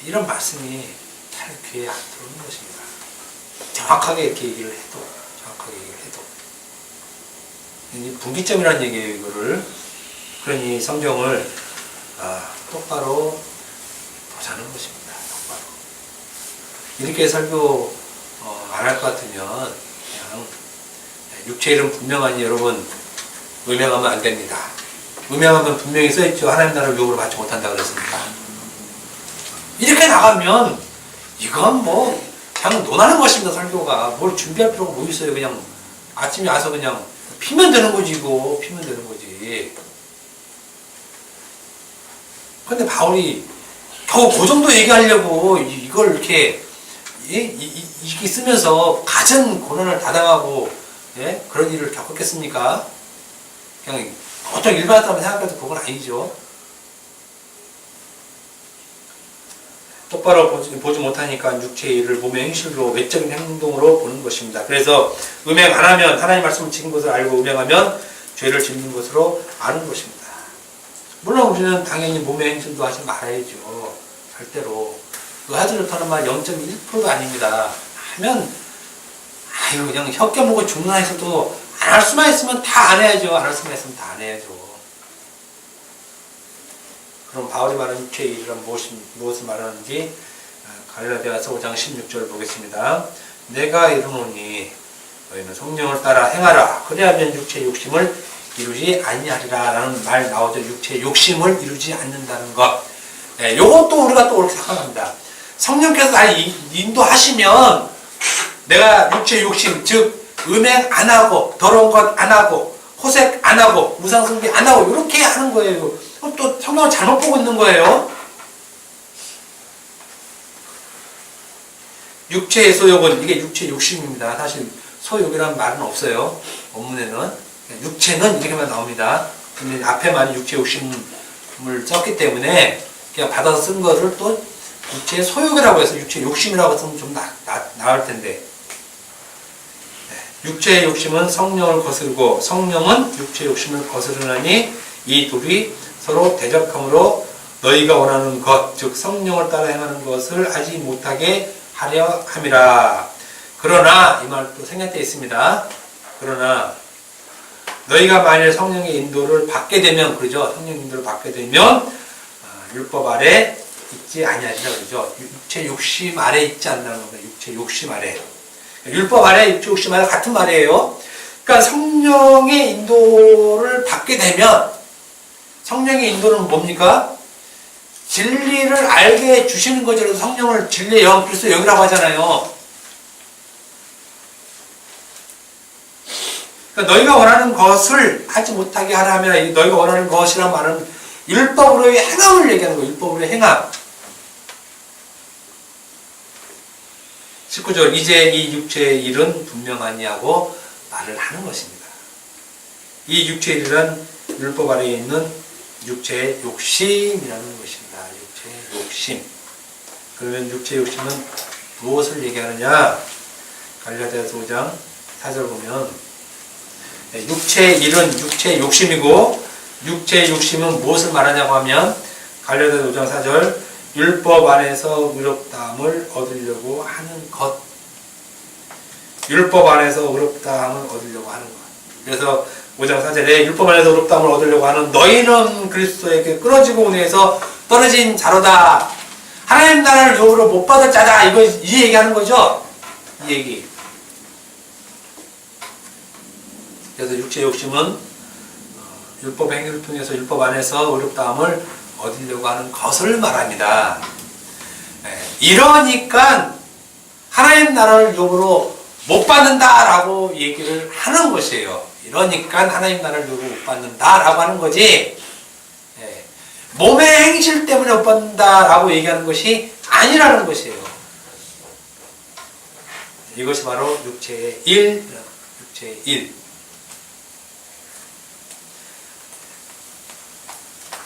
이런 말씀이 잘 귀에 안 들어오는 것입니다. 정확하게 이렇게 얘기를 해도 이 분기점이라는 얘기예요. 이거를. 그러니 성경을 똑바로 보자는 것입니다. 똑바로. 이렇게 설교 안 할 것 같으면 그냥 육체 이름 분명하니 여러분 음행하면 안 됩니다. 음행하면 분명히 써있죠. 하나님 나라를 유혹으로 받지 못한다 그랬으니까. 이렇게 나가면 이건 그냥 논하는 것입니다. 설교가. 뭘 준비할 필요가 뭐 있어요. 그냥 아침에 와서 그냥 피면 되는 거지. 이거 피면 되는 거지. 근데 바울이 겨우 그 정도 얘기하려고 이걸 이렇게 이렇게 쓰면서 가진 고난을 다 당하고 그런 일을 겪었겠습니까? 그냥 보통 일반 사람 생각해도 그건 아니죠. 똑바로 보지 못하니까 육체의 일을 몸의 행실로 외적인 행동으로 보는 것입니다. 그래서 음행 안 하면 하나님 말씀을 지킨 것을 알고 음행하면 죄를 짓는 것으로 아는 것입니다. 물론 우리는 당연히 몸의 행실도 하지 말아야죠. 절대로. 하지 못하는 말 0.1%도 아닙니다. 하면 그냥 혀껴먹고 죽는 한에서도 안 할 수만 있으면 다 안 해야죠. 안 할 수만 있으면 다 안 해야죠. 그럼 바울이 말하는 육체의 일이란 무엇을 말하는지 갈라디아서 5장 16절 보겠습니다. 내가 이르노니 너희는 성령을 따라 행하라. 그래야면 육체의 욕심을 이루지 아니하리라 라는 말 나오죠. 육체의 욕심을 이루지 않는다는 것. 요것도 우리가 또 이렇게 생각합니다. 성령께서 나를 인도하시면 내가 육체의 욕심, 즉 음행 안 하고 더러운 것 안 하고 호색 안 하고 무상숭배 안 하고 이렇게 하는 거예요. 그럼 또 성경을 잘못 보고 있는 거예요. 육체의 소욕은 이게 육체의 욕심입니다. 사실 소욕이라는 말은 없어요. 원문에는 육체는 이렇게만 나옵니다. 근데 앞에만 육체의 욕심을 썼기 때문에 그냥 받아서 쓴 거를 또 육체의 소욕이라고 해서 육체의 욕심이라고 쓰면 좀 나을 텐데, 육체의 욕심은 성령을 거스르고 성령은 육체의 욕심을 거스르나니 이 둘이 서로 대적함으로 너희가 원하는 것, 즉 성령을 따라 행하는 것을 하지 못하게 하려 함이라. 그러나 이 말 또 생략되어 있습니다. 그러나 너희가 만일 성령의 인도를 받게 되면, 그러죠? 성령의 인도를 받게 되면 율법 아래 있지 아니하리라 그러죠. 육체 욕심 아래 있지 않는다는 겁니다. 육체 욕심 아래. 율법 아래, 육체 욕심 아래 같은 말이에요. 그러니까 성령의 인도를 받게 되면, 성령의 인도는 뭡니까? 진리를 알게 해주시는 거죠. 성령을 진리의 영, 그리스도의 영이라고 하잖아요. 그러니까 너희가 원하는 것을 하지 못하게 하라면, 너희가 원하는 것이란 말은 율법으로의 행함을 얘기하는 거예요. 율법으로의 행함. 19절, 이제 이 육체의 일은 분명하니 하고 말을 하는 것입니다. 이 육체의 일은 율법 아래에 있는 육체의 욕심이라는 것입니다. 육체의 욕심. 그러면 육체의 욕심은 무엇을 얘기하느냐? 갈라디아서 5장 4절 보면 육체의 일은 육체의 욕심이고, 육체의 욕심은 무엇을 말하냐고 하면 갈라디아서 5장 4절, 율법 안에서 의롭다함을 얻으려고 하는 것. 율법 안에서 의롭다함을 얻으려고 하는 것. 그래서 5장 4절에 율법 안에서 의롭다함을 얻으려고 하는 너희는 그리스도에게 끊어지고 은혜에서 떨어진 자로다. 하나님 나라를 욕으로 못 받을 자다. 이 얘기하는 거죠. 이 얘기. 그래서 육체의 욕심은 율법 행위를 통해서 율법 안에서 의롭다함을 얻으려고 하는 것을 말합니다. 이러니까 하나님 나라를 욕으로 못 받는다라고 얘기를 하는 것이에요. 이러니까 하나님 나라를 욕으로 못 받는다라고 하는 거지, 몸의 행실 때문에 못 받는다라고 얘기하는 것이 아니라는 것이에요. 이것이 바로 육체의 일, 육체의 일.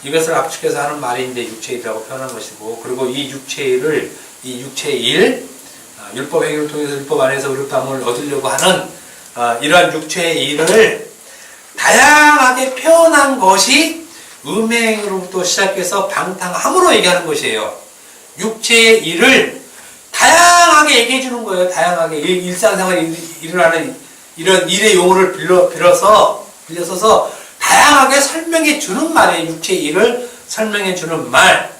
이것을 압축해서 하는 말인데 육체의 일이라고 표현한 것이고, 그리고 이 육체의 일, 율법 행위를 통해서 율법 안에서 의롭다함을 얻으려고 하는 이러한 육체의 일을 다양하게 표현한 것이 음행으로부터 시작해서 방탕함으로 얘기하는 것이에요. 육체의 일을 다양하게 얘기해 주는 거예요. 다양하게 일상생활에 일어나는 이런 일의 용어를 빌려서서 다양하게 설명해 주는 말이에요. 육체의 일을 설명해 주는 말.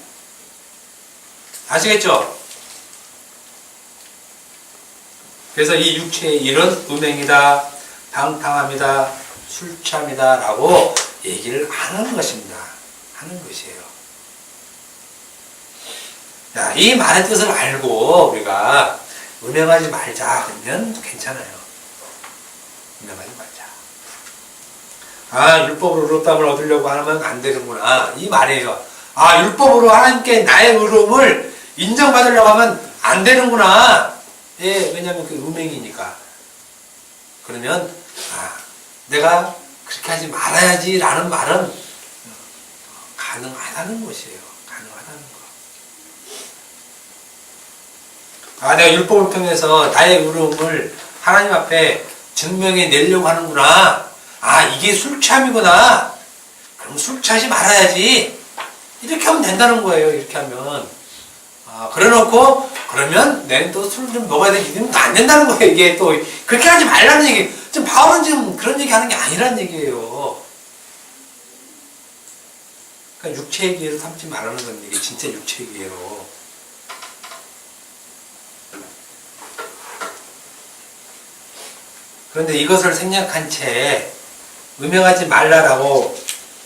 아시겠죠? 그래서 이 육체의 일은 음행이다, 방탕함이다, 술취함이다 라고 얘기를 하는 것입니다. 하는 것이에요. 자, 이 말의 뜻을 알고 우리가 음행하지 말자 그러면 괜찮아요. 음행하지 말자. 율법으로 의롭다함을 얻으려고 하면 안 되는구나. 이 말이에요. 율법으로 하나님께 나의 의로움을 인정받으려고 하면 안 되는구나. 왜냐하면 그 음행이니까. 그러면 내가 그렇게 하지 말아야지 라는 말은 가능하다는 것이에요. 가능하다는 거. 내가 율법을 통해서 나의 의로움을 하나님 앞에 증명해 내려고 하는구나. 이게 술 취함이구나. 그럼 술 취하지 말아야지. 이렇게 하면 된다는 거예요. 이렇게 하면. 그래 놓고, 그러면 내는 또 술 좀 먹어야 되지. 이러면 또 안 된다는 거예요. 이게 또, 그렇게 하지 말라는 얘기. 지금 바울은 지금 그런 얘기 하는 게 아니란 얘기예요. 그러니까 육체의 기회로 삼지 말라는 건 이게 진짜 육체의 기회로. 그런데 이것을 생략한 채 음행하지 말라라고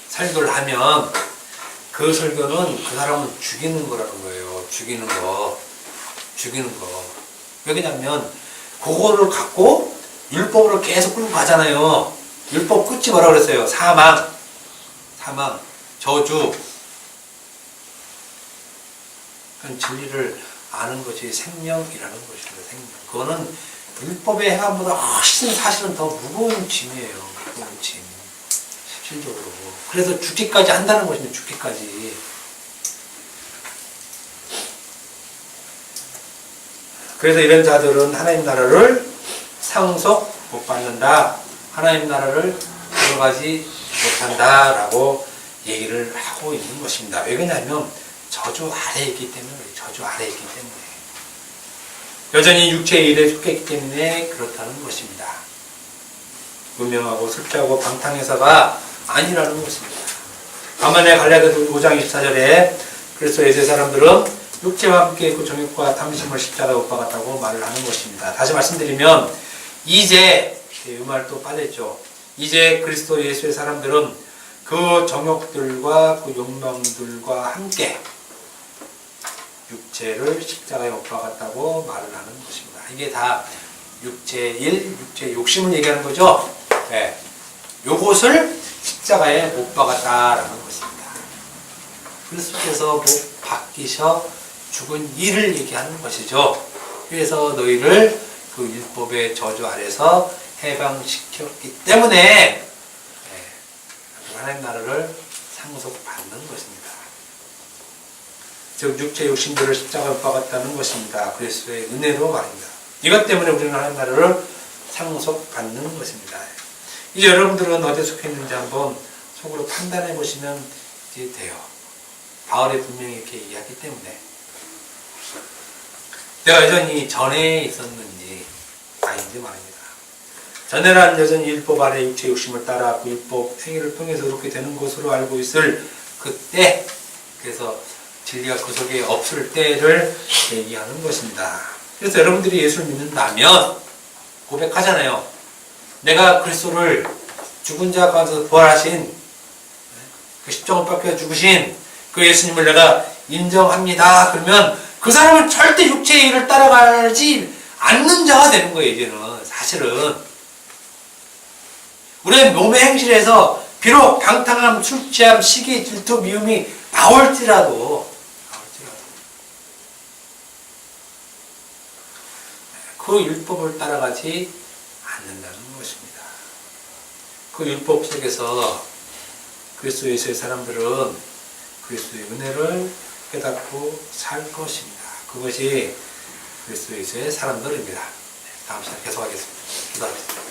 설교를 하면 그 설교는 그 사람을 죽이는 거라는 거예요. 죽이는 거. 왜냐면 그거를 갖고 율법으로 계속 끌고 가잖아요. 율법 끝이 뭐라 그랬어요? 사망, 저주. 진리를 아는 것이 생명이라는 것입니다. 생명. 그거는 율법의 행함보다 훨씬 사실은 더 무거운 짐이에요. 무거운 짐. 실질적으로. 그래서 죽기까지 한다는 것입니다. 죽기까지. 그래서 이런 자들은 하나님 나라를 상속 못 받는다. 하나님 나라를 들어가지 못한다. 라고 얘기를 하고 있는 것입니다. 왜 그러냐면 저주 아래에 있기 때문에. 저주 아래에 있기 때문에. 여전히 육체의 일에 속했기 때문에 그렇다는 것입니다. 무명하고 술취하고 방탕해서가 아니라는 것입니다. 반면에 갈라디아서 5장 24절에 그리스도 예수의 사람들은 육체와 함께 그 정욕과 탐심을 십자가에 못 박았다고 말을 하는 것입니다. 다시 말씀드리면 이제 이 말 또 빠졌죠. 이제 그리스도 예수의 사람들은 그 정욕들과 그 욕망들과 함께 육체를 십자가에 못 박았다고 말을 하는 것입니다. 이게 다 육체의 일, 육체의 욕심을 얘기하는 거죠. 네. 요것을 십자가에 못 박았다라는 것입니다. 그리스도께서 못 박히셔 죽은 일을 얘기하는 것이죠. 그래서 너희를 그 율법의 저주 아래서 해방시켰기 때문에 하나님 나라를 상속받는 것입니다. 즉 육체 욕심들을 십자가에 못 박았다는 것입니다. 그리스도의 은혜로 말입니다. 이것 때문에 우리는 하나님 나라를 상속받는 것입니다. 이제 여러분들은 어디에 속했는지 한번 속으로 판단해 보시면 이제 돼요. 바울이 분명히 이렇게 얘기하기 때문에 내가 여전히 전에 있었는지 아닌지 말입니다. 전에란 여전히 율법 아래 육체 욕심을 따라 그 율법 행위를 통해서 그렇게 되는 것으로 알고 있을 그때, 그래서 진리가 그 속에 없을 때를 얘기하는 것입니다. 그래서 여러분들이 예수를 믿는다면 고백하잖아요. 내가 그리스도를 죽은 자 가운데서 부활하신 그 십자가에 박혀 죽으신 그 예수님을 내가 인정합니다. 그러면 그 사람은 절대 육체의 일을 따라가지 않는 자가 되는 거예요. 이제는 사실은 우리의 몸의 행실에서 비록 방탕함, 술 취함, 시기, 질투, 미움이 나올지라도 그 율법을 따라가지 않는다는 것입니다. 그 율법 속에서 그리스도 예수의 사람들은 그리스도의 은혜를 깨닫고 살 것입니다. 그것이 그리스도 예수의 사람들입니다. 다음 시간에 계속하겠습니다. 기도하겠습니다.